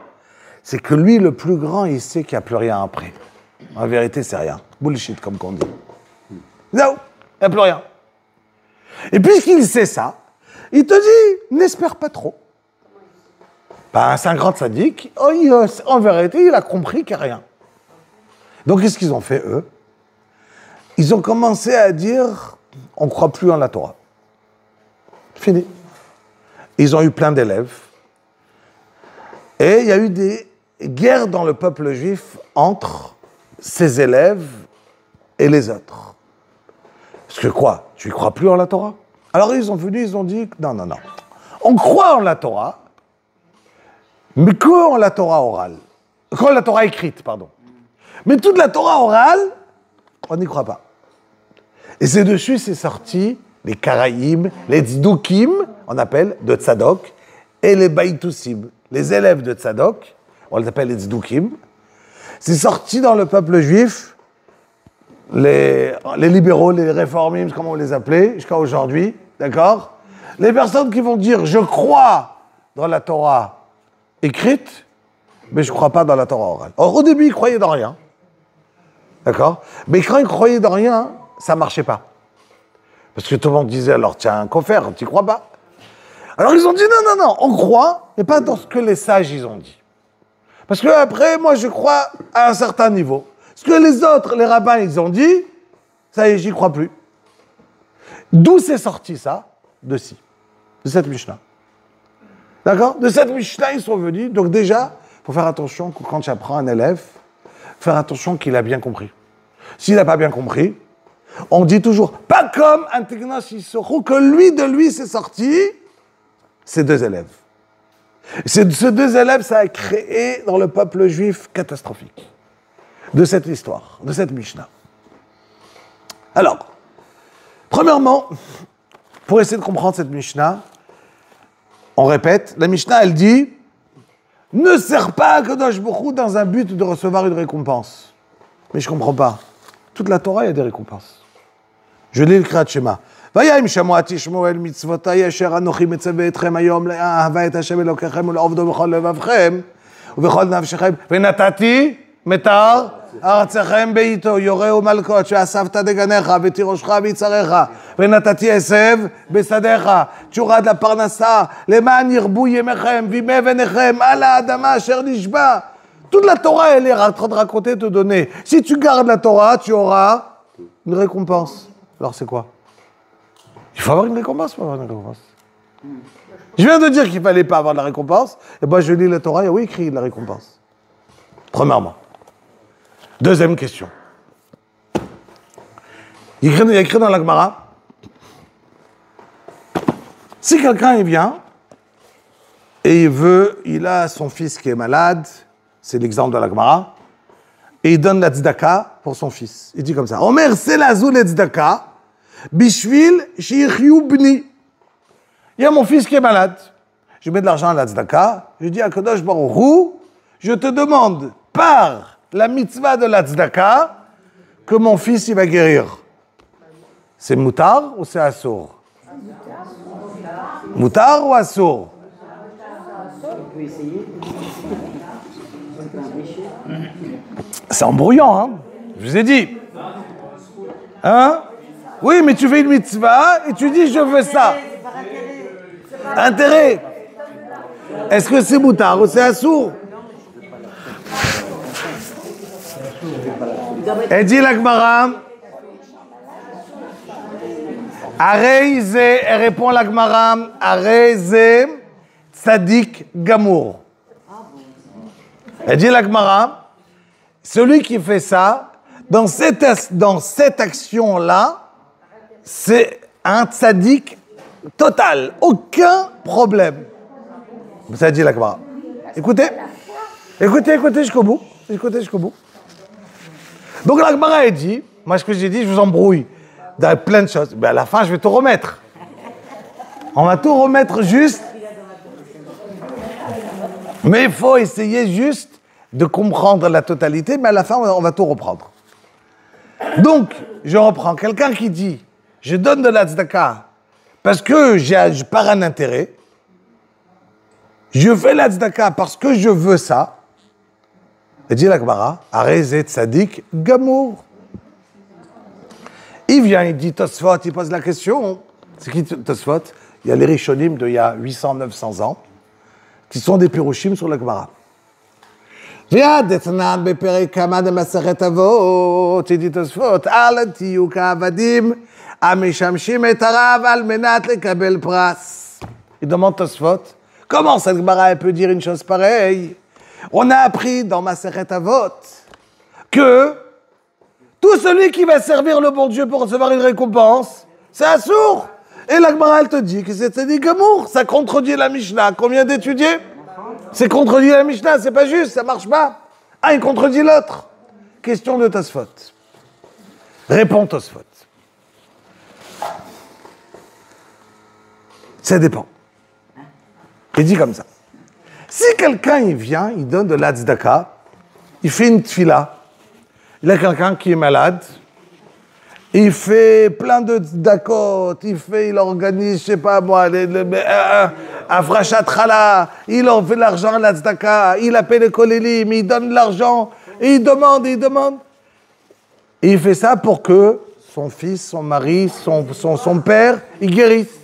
c'est que lui, le plus grand, il sait qu'il n'y a plus rien après. En vérité, c'est rien. Bullshit, comme qu'on dit. Non, il n'y a plus rien. Et puisqu'il sait ça, il te dit, n'espère pas trop. Ben, c'est un grand sadique, en vérité, il a compris qu'il n'y a rien. Donc, qu'est-ce qu'ils ont fait, eux? Ils ont commencé à dire, on ne croit plus en la Torah. Fini. Ils ont eu plein d'élèves. Et il y a eu des guerres dans le peuple juif entre ces élèves et les autres. Parce que quoi? Tu ne crois plus en la Torah? Alors, ils sont venus, ils ont dit, non. On croit en la Torah, mais qu'en la Torah orale. Qu'en la Torah écrite, pardon. Mais toute la Torah orale, on n'y croit pas. Et c'est dessus, c'est sorti les Karaïm, les Tzdukim, on appelle, de Tzadok, et les Baïtoussim, les élèves de Tzadok, on les appelle les Tzdukim. C'est sorti dans le peuple juif, les libéraux, les réformistes, comment on les appelait, jusqu'à aujourd'hui, d'accord? Les personnes qui vont dire, je crois dans la Torah écrite, mais je ne crois pas dans la Torah orale. Or, au début, ils croyaient dans rien. D'accord? Mais quand ils croyaient dans rien, ça ne marchait pas. Parce que tout le monde disait, alors tiens, un coffre, tu n'y crois pas? Alors ils ont dit, non, on croit, mais pas dans ce que les sages, ils ont dit. Parce que après, moi, je crois à un certain niveau. Ce que les autres, les rabbins, ils ont dit, ça y est, j'y crois plus. D'où c'est sorti ça? De cette Mishnah. D'accord? De cette Mishnah, ils sont venus. Donc déjà, il faut faire attention que quand tu apprends un élève, faire attention qu'il a bien compris. S'il n'a pas bien compris, On dit toujours, pas comme un Teknosh Yisrochou, que lui, de lui, c'est sorti ses deux élèves. Ces deux élèves, ça a créé dans le peuple juif catastrophique de cette histoire, de cette Mishnah. Alors, premièrement, pour essayer de comprendre cette Mishnah, on répète, la Mishnah, elle dit, ne sert pas à Kadosh Baruch Hu dans un but de recevoir une récompense. Mais je ne comprends pas. Toute la Torah, il y a des récompenses. Je lis le Kriyat Shema. ויהי שמועתי שמואל מצוותי אשר אנוכי מצווה אתכם היום לאהבה את השם אלוקיכם ולעובדו בכל לבבכם ובכל נפשכם ונתתי מטר ארצכם בעיתו יורה ומלכות שאספת דגניך ותירושך ביצריך ונתתי עשב בשדיך תשורת לפרנסה למען ירבו ימיכם וימי בניכם על האדמה אשר נשבע. Toute la Torah, elle est en train de raconter, te donner. Si tu gardes la Torah, tu auras une récompense. Alors c'est quoi? Il faut avoir une récompense pour avoir une récompense. Je viens de dire qu'il ne fallait pas avoir de la récompense. Et moi, je lis la Torah, il y a oui écrit de la récompense. Premièrement. Deuxième question. Il y a écrit dans la Gemara, si quelqu'un il vient et il a son fils qui est malade, c'est l'exemple de la Gemara, et il donne la tzedaka pour son fils. Il dit comme ça, Omer selazou le tzedaka, bishvil shichyu bni. Il y a mon fils qui est malade. Je mets de l'argent à la tzedaka. Je dis à Kadosh Baruch Hu, je te demande par la mitzvah de la tzedaka que mon fils il va guérir. C'est moutar ou c'est assour? Moutar ou assour? C'est embrouillant, hein? Je vous ai dit. Hein? Oui, mais tu fais une mitzvah et tu dis je veux ça. Intérêt. Est-ce que c'est moutar ou c'est assour? Et dit la Gemara, Areize, elle répond la Gemara, Areize tzadik gamour. Elle dit la Gemara, celui qui fait ça, dans cette action-là, c'est un tzadik total, aucun problème. Ça dit la Gemara. Écoutez jusqu'au bout. Donc la Gemara elle dit, moi ce que j'ai dit, je vous embrouille dans plein de choses. Mais à la fin, je vais tout remettre. On va tout remettre juste. Mais il faut essayer juste de comprendre la totalité, mais à la fin, on va tout reprendre. Donc, je reprends. Quelqu'un qui dit, je donne de la tzedaka parce que j'ai par un intérêt, je fais la tzedaka parce que je veux ça, et dit la Gemara, Arezet Tzadik Gamour. Il vient, il dit Tosfot, il pose la question. C'est qui Tosfot? Il y a les Rishonim d'il y a 800-900 ans, qui sont des Pirushim sur la Gemara. Viens d'Etnan Beperek Kamad Maseret Avot, il dit Tosfot, Al Tiyu Kavadim, Amishamshim et Arav al Menat lekabel pras. Il demande Tosfot, comment cette Gemara peut dire une chose pareille? On a appris dans Maseret Avot que tout celui qui va servir le bon Dieu pour recevoir une récompense, c'est assour. Et la Gemara, elle te dit que c'est Tzadik Gamour. Ça contredit la Mishnah. Combien d'étudier? C'est contredit la Mishnah, c'est pas juste, ça marche pas. Un, il contredit l'autre. Question de Tosfot. Réponds Tosfot. Ça dépend. Il dit comme ça. Si quelqu'un, il vient, il donne de la tzedaka, il fait une tfila, il y a quelqu'un qui est malade, il fait plein de tzedakot, il organise, je sais pas moi, Afrachat Chala, il en fait l'argent à la tzedaka, il appelle les kolélim, il donne de l'argent, et il demande. Et il fait ça pour que son fils, son mari, son père, il guérisse.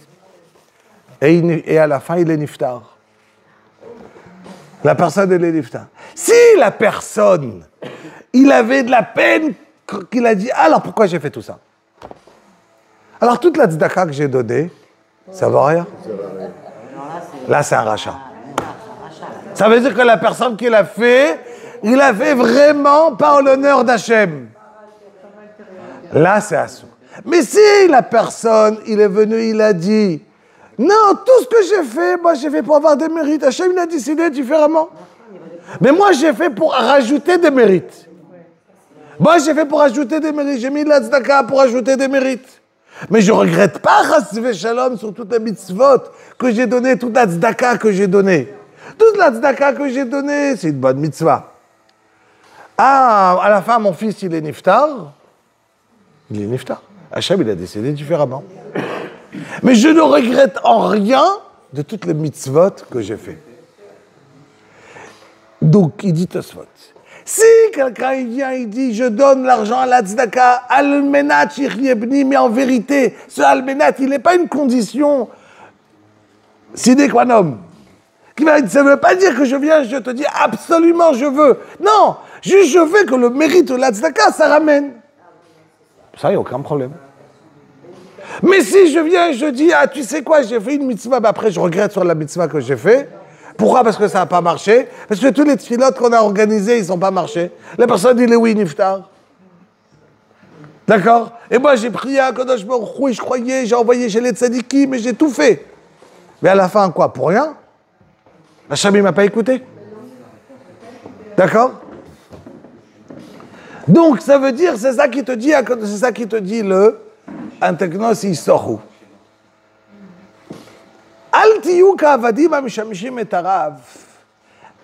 Et à la fin, il est niftar. La personne, elle est niftar. Si la personne, il avait de la peine, qu'il a dit, alors pourquoi j'ai fait tout ça? Alors toute la tzedaka que j'ai donnée, ça vaut rien. Là, c'est un rachat. Ça veut dire que la personne qui l'a fait, il l'a fait vraiment par l'honneur d'Hachem. Là, c'est assour. Mais si la personne, il est venu, il a dit, non, tout ce que j'ai fait, moi j'ai fait pour avoir des mérites. Hachem, il a décidé différemment. Mais moi, j'ai fait pour rajouter des mérites. Moi, j'ai fait pour rajouter des mérites. J'ai mis de la tzedaka pour rajouter des mérites. Mais je ne regrette pas, chas shalom, sur toute la mitzvot que j'ai donné, toute la tzedaka que j'ai donnée. Toute la tzedaka que j'ai donnée, c'est une bonne mitzvah. Ah, à la fin, mon fils, il est niftar. Il est niftar. Hachem, il a décidé différemment. Mais je ne regrette en rien de toutes les mitzvot que j'ai fait. Donc, il dit Tosfot. Si quelqu'un il vient, il dit, je donne l'argent à la tzedaka, al-menat yibni, mais en vérité, ce al-menat, il n'est pas une condition sine qua non. Ça ne veut pas dire que je viens, je te dis absolument je veux. Non, juste je veux que le mérite de la tzedaka, ça ramène. Ça, il n'y a aucun problème. Mais si je viens et je dis, ah, tu sais quoi, j'ai fait une mitzvah, mais après je regrette sur la mitzvah que j'ai fait. Pourquoi? Parce que ça n'a pas marché. Parce que tous les tfilotes qu'on a organisés, ils n'ont pas marché. La personne dit, oui, niftar. D'accord? Et moi, j'ai prié à Kadosh Baruch Hu, je croyais, j'ai envoyé chez les tzadikim, mais j'ai tout fait. Mais à la fin, quoi? Pour rien? Hachem, il ne m'a pas écouté. D'accord? Donc, ça veut dire, c'est ça qui te dit le Anteknos Yisoru. Al tiyu ka'avadim המשמשים את הרב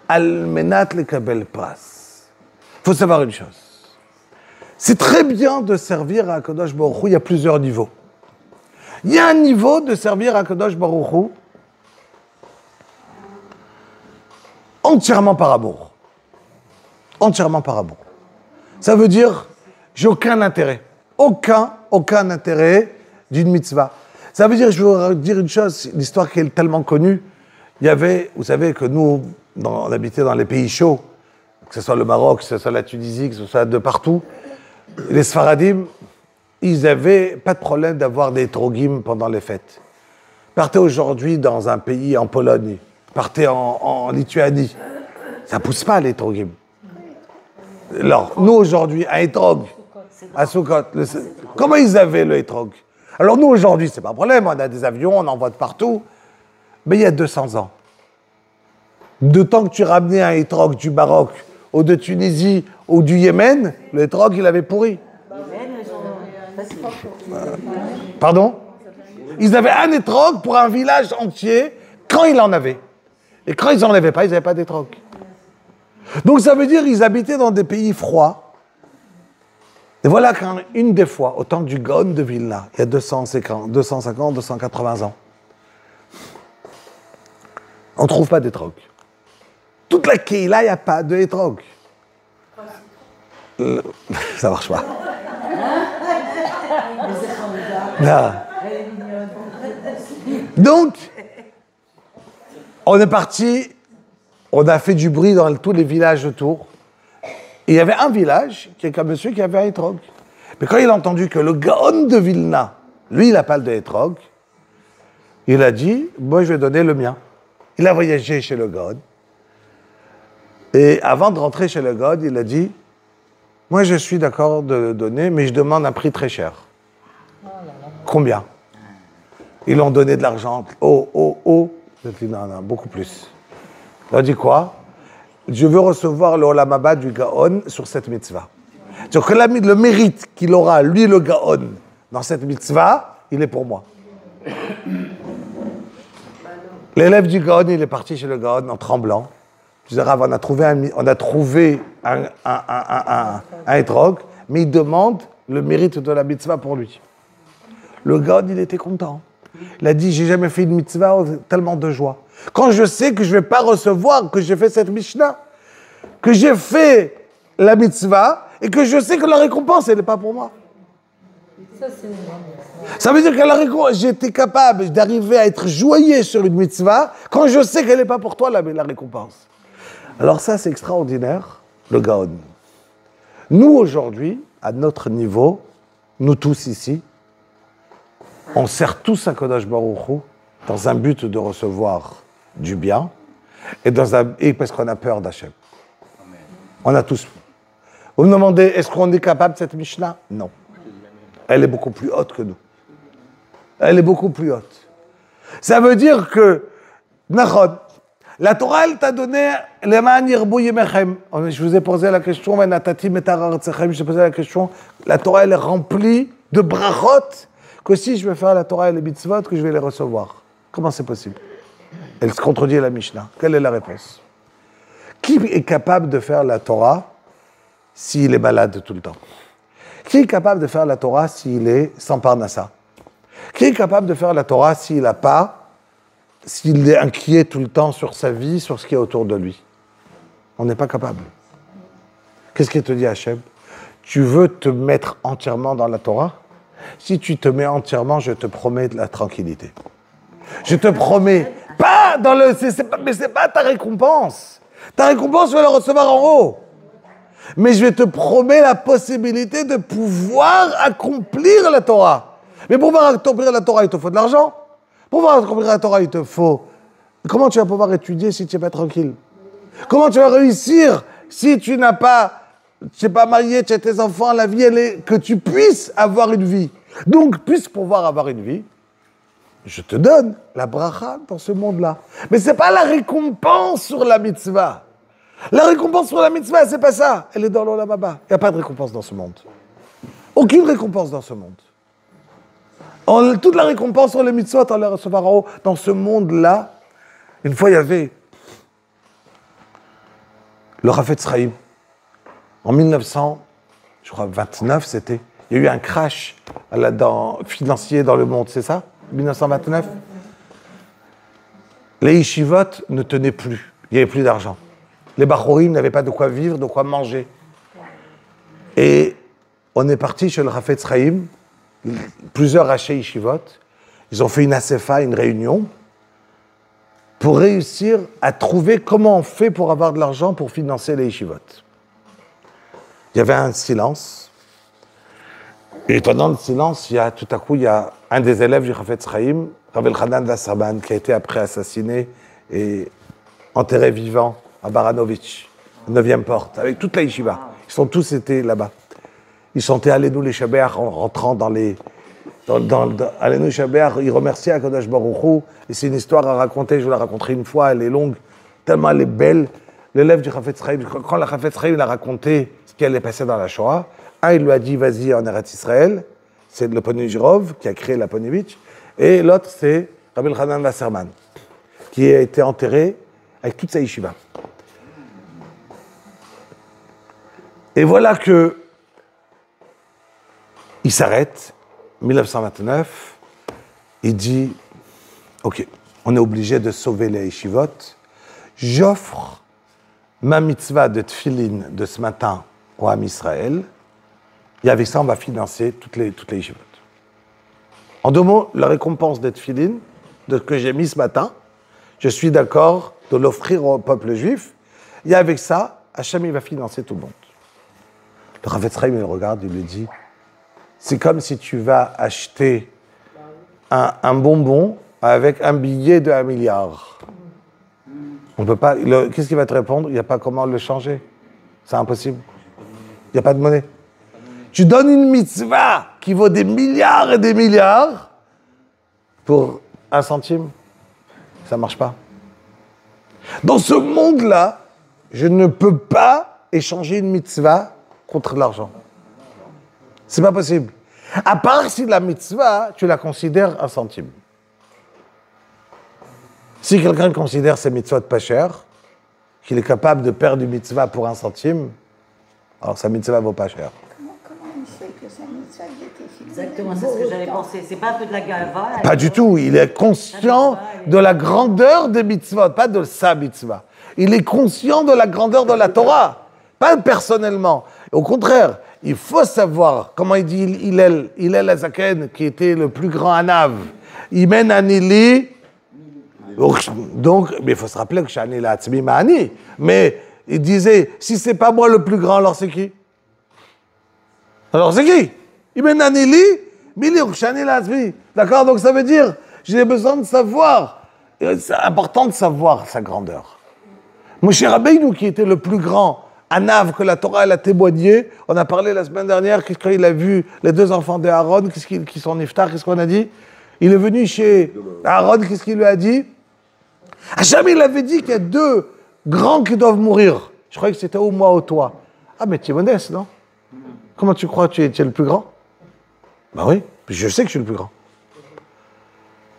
על מנת לקבל פרס. Il faut savoir une chose. C'est très bien de servir à Kadosh Baruch Hu, il y a plusieurs niveaux. Il y a un niveau de servir à Kadosh Baruch Hu entièrement par amour. Entièrement par amour. Ça veut dire, j'ai aucun intérêt. Aucun intérêt d'une mitzvah. Ça veut dire, je vais vous dire une chose, l'histoire qui est tellement connue. Il y avait, vous savez que nous, on habitait dans les pays chauds, que ce soit le Maroc, que ce soit la Tunisie, que ce soit de partout. Les Sfaradim, ils n'avaient pas de problème d'avoir des trogim pendant les fêtes. Partez aujourd'hui dans un pays, en Pologne, partez en Lituanie, ça ne pousse pas les trogim. Alors, nous aujourd'hui, un etrog, à Sukkot, comment ils avaient le etrog? Alors nous aujourd'hui, c'est pas un problème, on a des avions, on envoie de partout, mais il y a 200 ans, de temps que tu ramenais un etrog du Maroc, ou de Tunisie, ou du Yémen, le etrog, il avait pourri. Pardon? Ils avaient un etrog pour un village entier, quand il en avait. Et quand ils n'en avaient pas, ils n'avaient pas d'étrog. Donc ça veut dire qu'ils habitaient dans des pays froids. Et voilà qu'une des fois, au temps du Gaon de Vilna, il y a 250, 280 ans, on ne trouve pas d'étrog. Toute la Keïla, il n'y a pas de étrog. Ça marche pas. Non. Donc, on est parti, on a fait du bruit dans tous les villages autour. Et il y avait un village, quelqu'un monsieur qui avait un étrog. Mais quand il a entendu que le Gaon de Vilna, lui, il n'a pas de étrog, il a dit, moi, je vais donner le mien. Il a voyagé chez le Gaon. Et avant de rentrer chez le Gaon, il a dit, moi, je suis d'accord de le donner, mais je demande un prix très cher. Combien? Ils l'ont donné de l'argent. Il a dit, non, beaucoup plus. Il a dit quoi? Je veux recevoir le Olam Haba du Gaon sur cette mitzvah. C'est-à-dire que le mérite qu'il aura, lui, le Gaon, dans cette mitzvah, il est pour moi. L'élève du Gaon, il est parti chez le Gaon en tremblant. Je disais, Rav, on a trouvé un étrog, mais il demande le mérite de la mitzvah pour lui. Le Gaon, il était content. Il a dit, j'ai jamais fait une mitzvah, tellement de joie. Quand je sais que je ne vais pas recevoir, que j'ai fait cette Mishnah, que j'ai fait la mitzvah, et que je sais que la récompense, elle n'est pas pour moi. Ça veut dire que la récompense, j'étais capable d'arriver à être joyeux sur une mitzvah, quand je sais qu'elle n'est pas pour toi, la récompense. Alors ça, c'est extraordinaire, le Gaon. Nous, aujourd'hui, à notre niveau, nous tous ici, on sert tous à Kadosh Baruch Hu dans un but de recevoir du bien et parce qu'on a peur d'Hachem. On a tous. Vous me demandez, est-ce qu'on est capable de cette Mishnah? Non. Elle est beaucoup plus haute que nous. Elle est beaucoup plus haute. Ça veut dire que, Nachon, la Torah, elle t'a donné les man yirbu yemechem. Je vous ai posé la question, je posé la question, la Torah, elle est remplie de brachot, que si je vais faire la Torah et les mitzvot, que je vais les recevoir. Comment c'est possible? Elle se contredit à la Mishnah. Quelle est la réponse? Qui est capable de faire la Torah s'il est malade tout le temps? Qui est capable de faire la Torah s'il est sans parnassa? Qui est capable de faire la Torah s'il est inquiet tout le temps sur sa vie, sur ce qui est autour de lui? On n'est pas capable. Qu'est-ce qu'il te dit Hachem? Tu veux te mettre entièrement dans la Torah? Si tu te mets entièrement, je te promets de la tranquillité. Je te promets, pas dans le... mais c'est pas ta récompense. Ta récompense, tu vas la recevoir en haut. Mais je vais te promettre la possibilité de pouvoir accomplir la Torah. Mais pour pouvoir accomplir la Torah, il te faut de l'argent. Pour pouvoir accomplir la Torah, il te faut... Comment tu vas pouvoir étudier si tu n'es pas tranquille? Comment tu vas réussir si tu n'es pas marié, tu as tes enfants, la vie, elle est... Que tu puisses avoir une vie. Donc, puisque pouvoir avoir une vie, je te donne la bracha dans ce monde-là. Mais ce n'est pas la récompense sur la mitzvah. La récompense sur la mitzvah, c'est pas ça. Elle est dans l'olam haba. Il n'y a pas de récompense dans ce monde. Aucune récompense dans ce monde. Toute la récompense sur les mitzvot, on les recevra en haut. Dans ce monde-là, une fois, il y avait le Chafetz Chaim. En 1929, c'était. Il y a eu un crash financier dans le monde, c'est ça? 1929. Les yeshivot ne tenaient plus. Il n'y avait plus d'argent. Les bachorim n'avaient pas de quoi vivre, de quoi manger. Et on est parti chez le Chafetz Chaim, plusieurs rachés yeshivot. Ils ont fait une asefa, une réunion, pour réussir à trouver comment on fait pour avoir de l'argent pour financer les yeshivot. Il y avait un silence. Et pendant le silence, tout à coup, il y a un des élèves du Chafetz Chaim, Rav Elchanan Wasserman, qui a été après assassiné et enterré vivant à Baranovitch, 9e porte, avec toute la yeshiva. Ils sont tous été là-bas. Ils chantaient Aleinu les Shabbat en rentrant dans les... Aleinu Shabbat, ils remerciaient Akadosh Baruch Hu. Et c'est une histoire à raconter, je vous la raconterai une fois, elle est longue, tellement elle est belle. L'élève du Chafetz Chaim, quand le Chafetz Chaim a raconté ce qui allait passer dans la Shoah, il lui a dit, vas-y en Eretz Israël, c'est le Ponegirov qui a créé la Ponevitch, et l'autre, c'est Rabbi Elchanan Wasserman, qui a été enterré avec toute sa yeshiva. Et voilà que il s'arrête, 1929, il dit, ok, on est obligé de sauver les yeshivot, j'offre ma mitzvah de tfilin de ce matin au Ham Israël, et avec ça, on va financer toutes les yeshivot. En deux mots, la récompense des tfilin que j'ai mis ce matin, je suis d'accord de l'offrir au peuple juif, et avec ça, Hachem, il va financer tout le monde. Le Chafetz Chaim, il le regarde, il lui dit, c'est comme si tu vas acheter un bonbon avec un billet de 1 milliard. On peut pas. Qu'est-ce qu'il va te répondre? Il n'y a pas comment le changer. C'est impossible. Il n'y a pas de monnaie. Tu donnes une mitzvah qui vaut des milliards et des milliards pour 1 centime. Ça ne marche pas. Dans ce monde-là, je ne peux pas échanger une mitzvah contre l'argent. C'est pas possible. À part si la mitzvah, tu la considères 1 centime. Si quelqu'un considère ses mitzvot pas chères, qu'il est capable de perdre une mitzvah pour 1 centime, alors sa mitzvah vaut pas cher. Comment il sait que sa mitzvah était finie? Exactement, c'est ce que j'avais pensé. C'est pas un peu de la gava? Pas du tout. Il est conscient de la grandeur des mitzvot, pas de sa mitzvah. Il est conscient de la grandeur de la Torah, pas personnellement. Au contraire, il faut savoir, comment il dit Hillel Azaken, qui était le plus grand Anav, Imen Anili. Donc, mais il faut se rappeler que Shani la Atzmi Ma'ani. Mais il disait, si c'est pas moi le plus grand, alors c'est qui? Alors c'est qui? Imen Anili, Mili Shani la Atzmi. D'accord? Donc ça veut dire, j'ai besoin de savoir. C'est important de savoir sa grandeur. Moshe Rabbeinu, qui était le plus grand Anav, que la Torah elle a témoigné. On a parlé la semaine dernière quand il a vu les 2 enfants d'Aaron qui sont niftar, qu'est-ce qu'on a dit? Il est venu chez Aaron, qu'est-ce qu'il lui a dit? Hachem, il avait dit qu'il y a 2 grands qui doivent mourir. Je croyais que c'était ou moi ou toi. Ah, mais tu es modeste, non? Comment tu crois que tu es le plus grand? Ben oui, je sais que je suis le plus grand.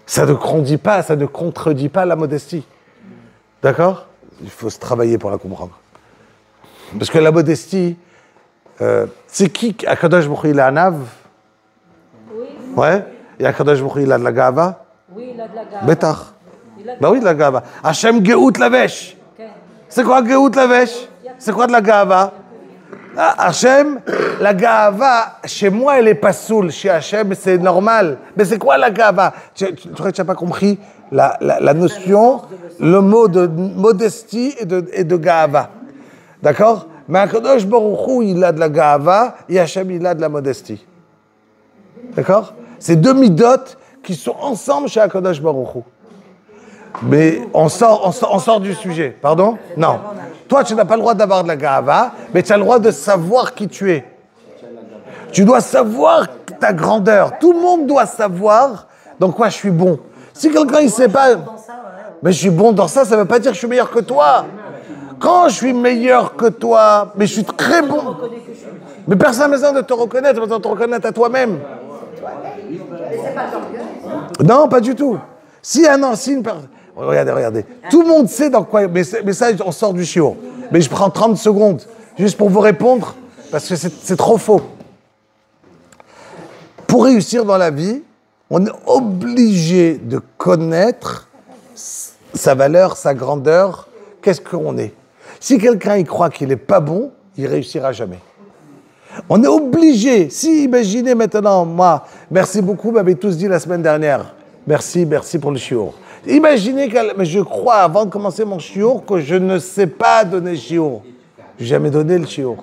Ça ne contredit pas la modestie. D'accord? Il faut se travailler pour la comprendre. Parce que la modestie, c'est qui Akadosh Baruch Hu, il a un ave? Oui. Ouais? Et Akadosh Baruch Hu, il a de la gava? Oui, il a de la gave. Bétar. Ben oui, de la gava. Hachem Geout Lavesh. C'est quoi Geout Lavesh? C'est quoi de la gava? Ah, Hachem, la gava, chez moi, elle est pas saoule. Chez Hachem, c'est normal. Mais c'est quoi la gava? Tu n'as pas compris la notion, le mot de modestie et de gava. D'accord? Mais Akadosh Baruch Hu, il a de la gava et Hachem, il a de la modestie. D'accord? C'est 2 midotes qui sont ensemble chez Akadosh Baruch Hu. Mais on sort du sujet. Pardon? Non. Toi, tu n'as pas le droit d'avoir de la gava, mais tu as le droit de savoir qui tu es. Tu dois savoir ta grandeur. Tout le monde doit savoir dans quoi je suis bon. Si quelqu'un ne sait pas, mais je suis bon dans ça, ça ne veut pas dire que je suis meilleur que toi. Quand je suis meilleur que toi, mais je suis très bon. Mais personne n'a besoin de te reconnaître, besoin de te reconnaître à toi-même. Non, pas du tout. Si une personne... Regardez. Tout le monde sait dans quoi... Mais ça, on sort du chiot. Mais je prends 30 secondes, juste pour vous répondre, parce que c'est trop faux. Pour réussir dans la vie, on est obligé de connaître sa valeur, sa grandeur, qu'est-ce qu'on est. Si quelqu'un il croit qu'il n'est pas bon, il réussira jamais. On est obligé. Si, imaginez maintenant, moi, merci beaucoup, m'avez tous dit la semaine dernière. Merci pour le shiur. Imaginez que je crois, avant de commencer mon shiur, que je ne sais pas donner le shiur. Je n'ai jamais donné le shiur.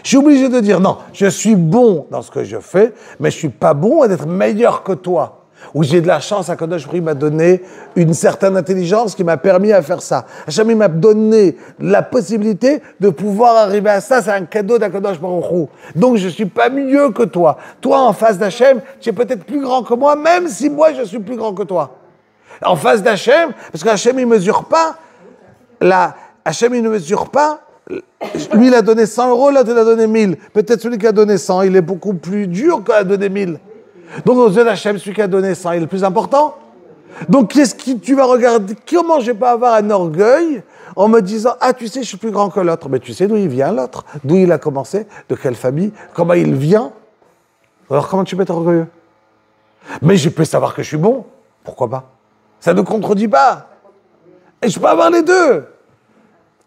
Je suis obligé de dire, non, je suis bon dans ce que je fais, mais je ne suis pas bon à être meilleur que toi. Ou j'ai de la chance, Akadosh Baruch Hu m'a donné une certaine intelligence qui m'a permis à faire ça. Hachem m'a donné la possibilité de pouvoir arriver à ça, c'est un cadeau d'Akadosh Baruch Hu. Donc je ne suis pas mieux que toi. Toi, en face d'Hachem, tu es peut-être plus grand que moi, même si moi, je suis plus grand que toi. En face d'Hachem, parce qu'Hachem, il ne mesure pas, Hachem, il ne mesure pas, lui, il a donné 100 €, l'autre, il a donné 1000. Peut-être celui qui a donné 100, il est beaucoup plus dur qu'il a donné 1000. Donc, aux yeux d'Hachem, celui qui a donné 100, il est le plus important. Donc, qu'est-ce que tu vas regarder? Comment je vais pas avoir un orgueil en me disant, ah, tu sais, je suis plus grand que l'autre. Mais tu sais d'où il vient, l'autre? D'où il a commencé? De quelle famille? Comment il vient? Alors, comment tu peux être orgueilleux? Mais je peux savoir que je suis bon. Pourquoi pas? Ça ne contredit pas. Et je peux avoir les deux.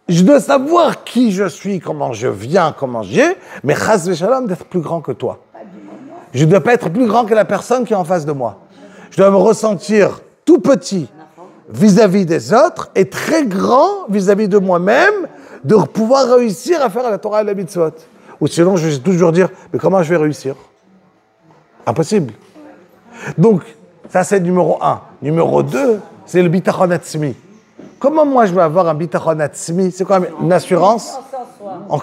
Je dois savoir qui je suis, comment je viens, comment j'ai, mais chas v'shalom d'être plus grand que toi. Je ne dois pas être plus grand que la personne qui est en face de moi. Je dois me ressentir tout petit vis-à-vis des autres et très grand vis-à-vis de moi-même, de pouvoir réussir à faire la Torah et la mitzvot. Ou sinon, je vais toujours dire, mais comment je vais réussir? Impossible. Donc, ça c'est numéro 1. Numéro 2, c'est le bitachon atzmi. Comment moi je vais avoir un bitachon atzmi? C'est quoi une assurance?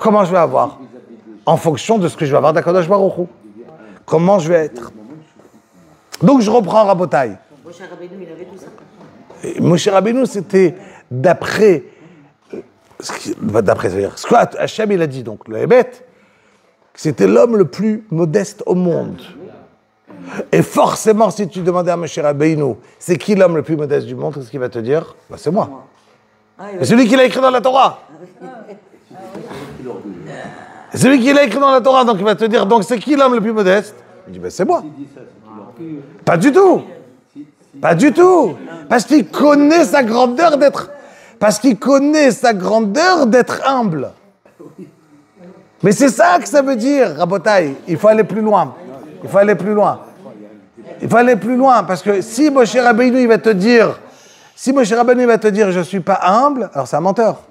Comment je vais avoir? En fonction de ce que je vais avoir d'Akadosh Baruch Hu. Comment je vais être? Donc je reprends Rabotai. Moshe Rabbeinu, il avait tout ça. Moshe Rabbeinu, c'était d'après c'est-à-dire, ce que Hachem il a dit, donc le Hébet, c'était l'homme le plus modeste au monde. Et forcément, si tu demandais à Moshe Rabbeinu, c'est qui l'homme le plus modeste du monde, qu'est-ce qu'il va te dire? Bah, c'est moi. C'est celui qui l'a écrit dans la Torah. C'est celui qui l'a écrit dans la Torah, donc il va te dire, donc c'est qui l'homme le plus modeste? Il dit, ben c'est moi. Pas du tout. Pas du tout. Parce qu'il connaît sa grandeur d'être... Parce qu'il connaît sa grandeur d'être humble. Mais c'est ça que ça veut dire, Rabotai. Il faut aller plus loin. Il faut aller plus loin. Il faut aller plus loin, parce que si Moshe Rabbeinu il va te dire, je suis pas humble, alors c'est un menteur.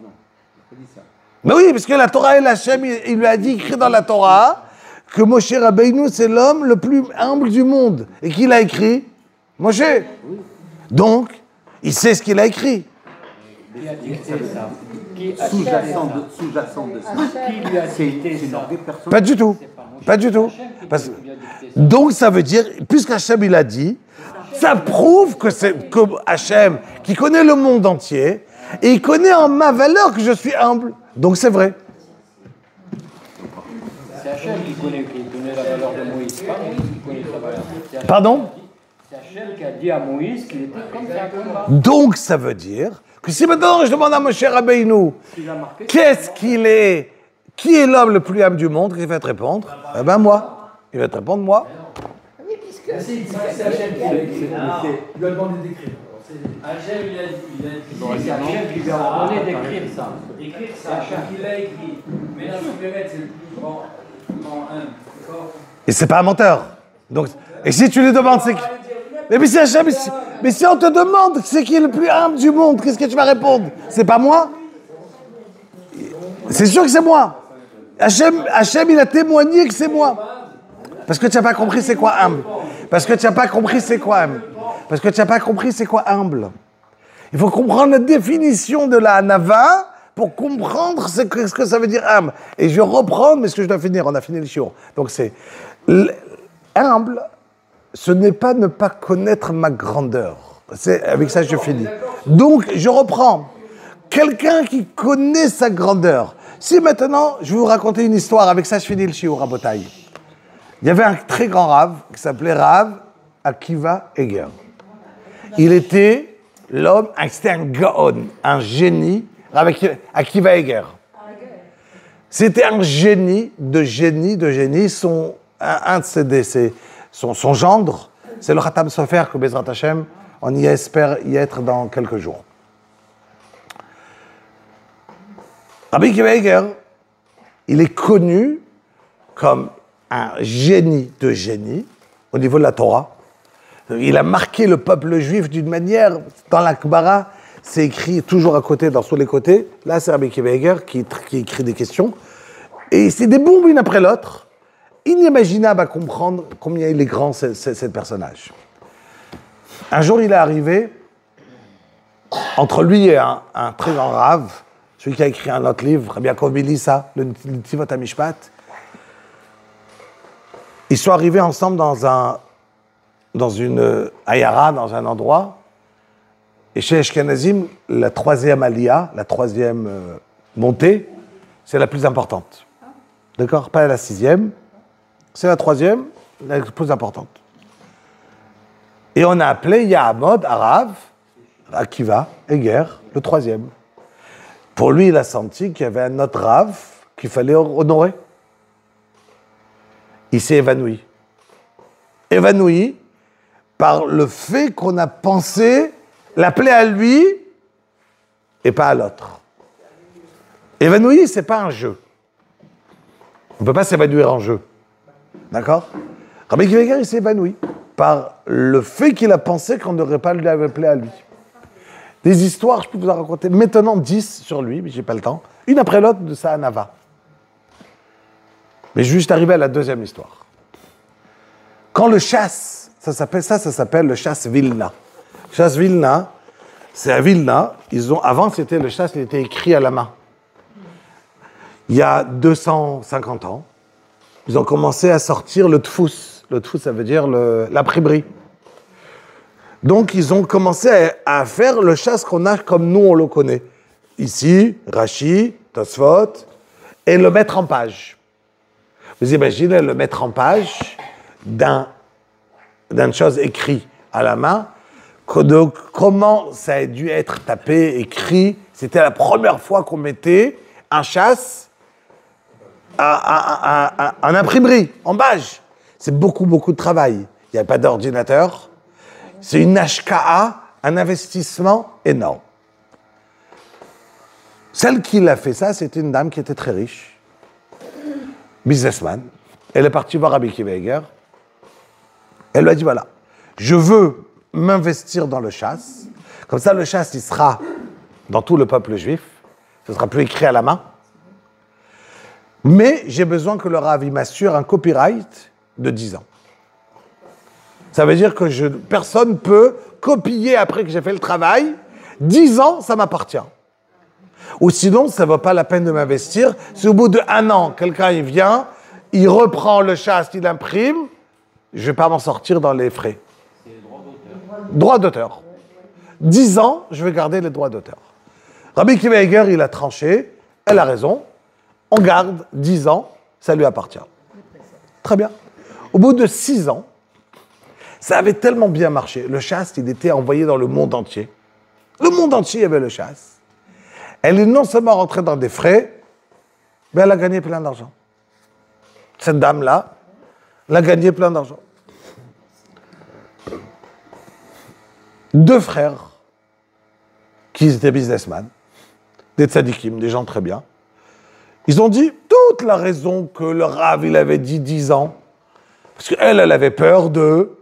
Mais oui, parce que la Torah et l'Hachem, il lui a dit, écrit dans la Torah, que Moshe Rabbeinu c'est l'homme le plus humble du monde. Et qui l'a écrit? Moshe. Donc, il sait ce qu'il a écrit. Sous-jacent de ça, Qui lui a dicté c'est une ça? orgueil personnel. Pas du tout. Pas du tout. Parce- Donc ça veut dire, puisque Hachem il a dit, ça prouve que c'est que Hachem, qui connaît le monde entier, et il connaît en ma valeur que je suis humble. Donc c'est vrai. C'est Hachem qui connaît la valeur de Moïse, pas Moïse qui connaît sa valeur. C'est Hachem- Pardon? C'est Hachem qui a dit à Moïse qu'il était comme ça, comme ça. Donc ça veut dire que si maintenant je demande à Moshe Rabbeinu, Il a marqué. qu'est-ce qu'il est, qui est l'homme le plus humble du monde, qu'il va te répondre? Eh ben moi. Il va te répondre moi. Oui, puisque Il lui a demandé d'écrire. Hachem, il a dit, c'est Hachem qui lui a ordonné d'écrire ça. Écrire ça, il a écrit. Maintenant, je vais mettre, c'est le plus grand un. D'accord? Et c'est pas un menteur. Donc, et si tu lui demandes, c'est qui? Mais c'est Hachem, mais si on te demande c'est qui est le plus humble du monde, qu'est-ce que tu vas répondre? C'est pas moi? C'est sûr que c'est moi. Hachem, il a témoigné que c'est moi. Parce que tu n'as pas compris c'est quoi humble. Parce que tu n'as pas compris c'est quoi humble. Parce que tu n'as pas compris c'est quoi humble. Il faut comprendre la définition de la Hanava pour comprendre ce que ça veut dire humble. Et je vais reprendre, mais ce que je dois finir, on a fini le shiur. Donc c'est humble, ce n'est pas ne pas connaître ma grandeur. C'est avec ça je finis. Donc je reprends. Quelqu'un qui connaît sa grandeur. Si maintenant je vais vous raconter une histoire, avec ça je finis le shiur, Rabotai. Il y avait un très grand Rav qui s'appelait Rav Akiva Eger. Il était l'homme, c'était un gaon, un génie, Rav Akiva Eger. C'était un génie de génie. Son gendre, c'est le Khatam Sofer que Bezrat Hashem, on y espère y être dans quelques jours. Rav Akiva Eger, il est connu comme un génie de génie au niveau de la Torah. Il a marqué le peuple juif d'une manière, dans la Gemara, c'est écrit toujours à côté, dans tous les côtés. Là, c'est Rabbi Akiva Eger qui écrit des questions. Et c'est des bombes une après l'autre. Inimaginable à comprendre combien il est grand, ce personnage. Un jour, il est arrivé, entre lui et un très grand Rav, celui qui a écrit un autre livre, Rabbi Yaakov Melissa, le Tivot HaMishpat. Ils sont arrivés ensemble dans une ayara, dans un endroit. Et chez Ashkenazim, la troisième aliyah, la troisième montée, c'est la plus importante. D'accord? Pas la sixième. C'est la troisième, la plus importante. Et on a appelé Yahamod Arav, Akiva, Eger, le troisième. Pour lui, il a senti qu'il y avait un autre Rav qu'il fallait honorer. Il s'est évanoui. Évanoui par le fait qu'on a pensé l'appeler à lui et pas à l'autre. Évanoui, c'est pas un jeu. On ne peut pas s'évanouir en jeu. D'accord? Rabbi Akiva Eger, il s'est évanoui par le fait qu'il a pensé qu'on n'aurait pas lui appelé à lui. Des histoires, je peux vous en raconter maintenant 10 sur lui, mais j'ai pas le temps. Une après l'autre de sa Hanava. Mais juste arrivé à la deuxième histoire. Quand le chasse, ça s'appelle le chasse Vilna. Chasse Vilna, c'est à Vilna. Avant, c'était le chasse, il était écrit à la main. Il y a 250 ans, ils ont commencé à sortir le tfous. Le tfous, ça veut dire l'imprimerie. Donc, ils ont commencé à faire le chasse qu'on a comme nous, on le connaît. Ici, Rashi, Tosfot, et le mettre en page. Vous imaginez le mettre en page d'une chose écrite à la main, comment ça a dû être tapé, écrit. C'était la première fois qu'on mettait un chasse en imprimerie, en page. C'est beaucoup de travail. Il n'y avait pas d'ordinateur. C'est une HKA, un investissement énorme. Celle qui l'a fait ça, c'était une dame qui était très riche. Businessman. Elle est partie voir Rabbi Akiva Eger. Elle lui a dit, voilà, je veux m'investir dans le chasse. Comme ça, le chasse, il sera dans tout le peuple juif. Ce ne sera plus écrit à la main. Mais j'ai besoin que le Rav m'assure un copyright de 10 ans. Ça veut dire que personne ne peut copier après que j'ai fait le travail. 10 ans, ça m'appartient. Ou sinon, ça ne vaut pas la peine de m'investir. Si au bout d'1 an, quelqu'un il vient, il reprend le chaste, il imprime, je ne vais pas m'en sortir dans les frais. C'est droit d'auteur. 10 ans, je vais garder les droits d'auteur. Rabbi Akiva Eiger, il a tranché, elle a raison, on garde 10 ans, ça lui appartient. Très bien. Au bout de 6 ans, ça avait tellement bien marché. Le chaste, il était envoyé dans le monde entier. Le monde entier avait le chaste. Elle est non seulement rentrée dans des frais, mais elle a gagné plein d'argent. Cette dame-là, elle a gagné plein d'argent. 2 frères, qui étaient businessmen, des tzadikim, des gens très bien, ils ont dit toute la raison que le Rav, il avait dit 10 ans, parce qu'elle, elle avait peur de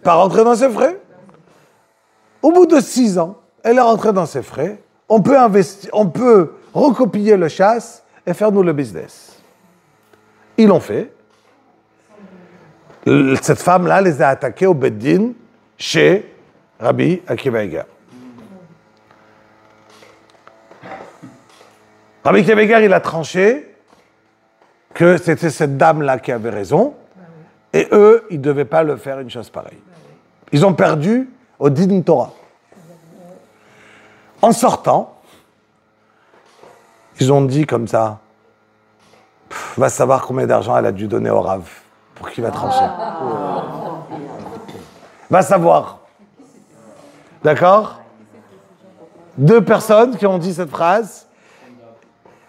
pas rentrer dans ses frais. Au bout de 6 ans, elle est rentrée dans ses frais, on peut investir, on peut recopier le chasse et faire nous le business. Ils l'ont fait. Cette femme-là les a attaqués au Beddin chez Rabbi Akiva Eiger. Rabbi Akiva Eiger, il a tranché que c'était cette dame-là qui avait raison et eux, ils ne devaient pas le faire une chose pareille. Ils ont perdu au Din Torah. En sortant, ils ont dit comme ça, va savoir combien d'argent elle a dû donner au Rav pour qu'il va trancher. Va savoir. D'accord? 2 personnes qui ont dit cette phrase.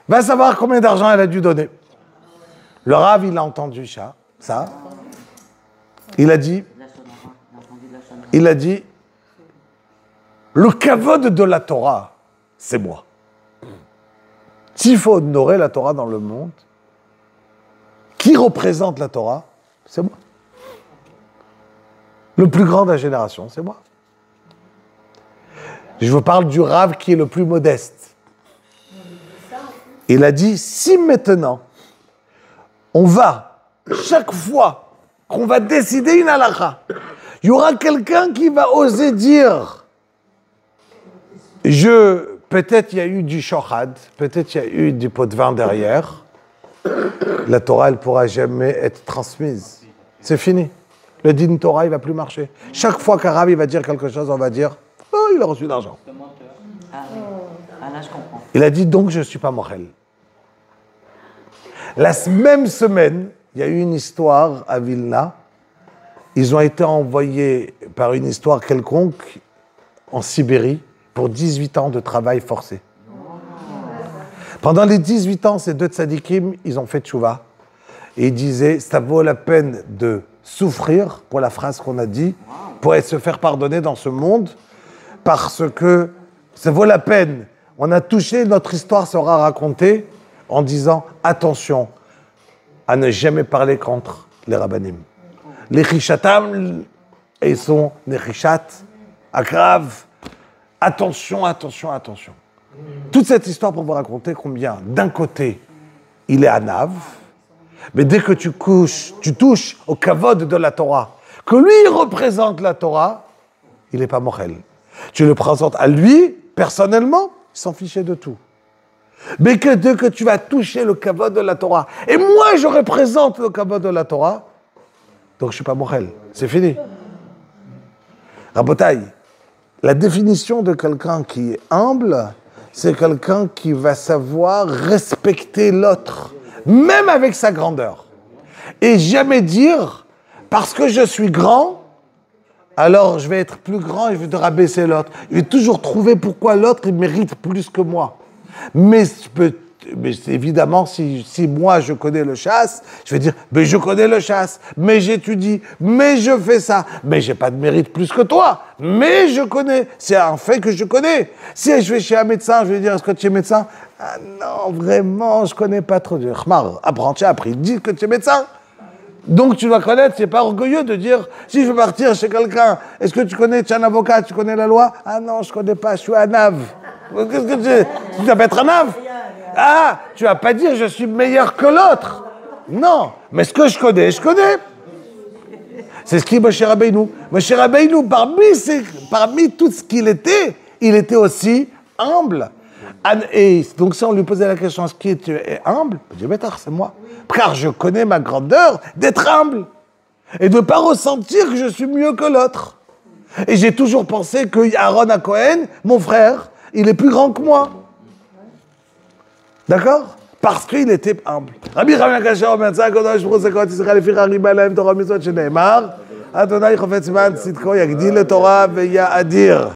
Va savoir combien d'argent elle a dû donner. Le Rav, il a entendu ça. Il a dit, le kavod de la Torah, c'est moi. S'il faut honorer la Torah dans le monde, qui représente la Torah? C'est moi. Le plus grand de la génération, c'est moi. Je vous parle du Rav qui est le plus modeste. Il a dit, si maintenant, on va, chaque fois qu'on va décider une halakha, il y aura quelqu'un qui va oser dire, peut-être il y a eu du shohad, peut-être il y a eu du pot de vin derrière, la Torah, elle ne pourra jamais être transmise. C'est fini. Le din Torah, il ne va plus marcher. Chaque fois qu'un Rav, il va dire quelque chose, on va dire, oh, il a reçu de l'argent. Ah oui. Ah là, je comprends. Il a dit, donc je ne suis pas mochel. La même semaine, il y a eu une histoire à Vilna. Ils ont été envoyés par une histoire quelconque en Sibérie pour 18 ans de travail forcé. Pendant les 18 ans, ces 2 tzadikim, ils ont fait tchouva. Et ils disaient, ça vaut la peine de souffrir, pour la phrase qu'on a dit, pour se faire pardonner dans ce monde, parce que ça vaut la peine. On a touché, notre histoire sera racontée en disant, attention à ne jamais parler contre les rabbanim. Les chichatam, ils sont des chichat, akrav. Attention. Toute cette histoire pour vous raconter combien, d'un côté, il est anav, mais dès que tu touches au kavod de la Torah, que lui il représente la Torah, il n'est pas mochel. Tu le présentes à lui, personnellement, il s'en fichait de tout. Mais que dès que tu vas toucher le kavod de la Torah, et moi je représente le kavod de la Torah, donc je ne suis pas mochel. C'est fini. Rabotai, la définition de quelqu'un qui est humble, c'est quelqu'un qui va savoir respecter l'autre, même avec sa grandeur. Et jamais dire, parce que je suis grand, alors je vais être plus grand et je vais te rabaisser l'autre. Je vais toujours trouver pourquoi l'autre il mérite plus que moi. Mais évidemment, si moi je connais le chasse, je vais dire, mais je connais le chasse, mais j'étudie, mais je fais ça, mais j'ai pas de mérite plus que toi, mais je connais, c'est un fait que je connais. Si je vais chez un médecin, je vais dire, est-ce que tu es médecin? Ah non, vraiment, je connais pas trop. Khmar, apprends, tu as appris, dis que tu es médecin. Donc tu dois connaître, c'est pas orgueilleux de dire, si je veux partir chez quelqu'un, est-ce que tu connais, tu es un avocat, tu connais la loi? Ah non, je connais pas, je suis un ave. Qu'est-ce que tu dois pas être un ave? Ah, tu vas pas dire je suis meilleur que l'autre. Non, mais ce que je connais, je connais. C'est ce qui est Moshe Rabbeinu. Moshe Rabbeinu, parmi tout ce qu'il était aussi humble. Et donc si on lui posait la question, est-ce que tu es humble? Je dis, bêtard, c'est moi. Car je connais ma grandeur d'être humble. Et de ne pas ressentir que je suis mieux que l'autre. Et j'ai toujours pensé que Aaron à Cohen, mon frère, il est plus grand que moi. D'accord? Parce qu'il était humble. Rabbi Chaim Kasher אומר, צעק קדוש ברוך הוא זכות ישראל לפיכך ריבה להם תורה ומצוות שנאמר, אדוני חפץ למען צדקו יגדיל לתורה ויאדיר.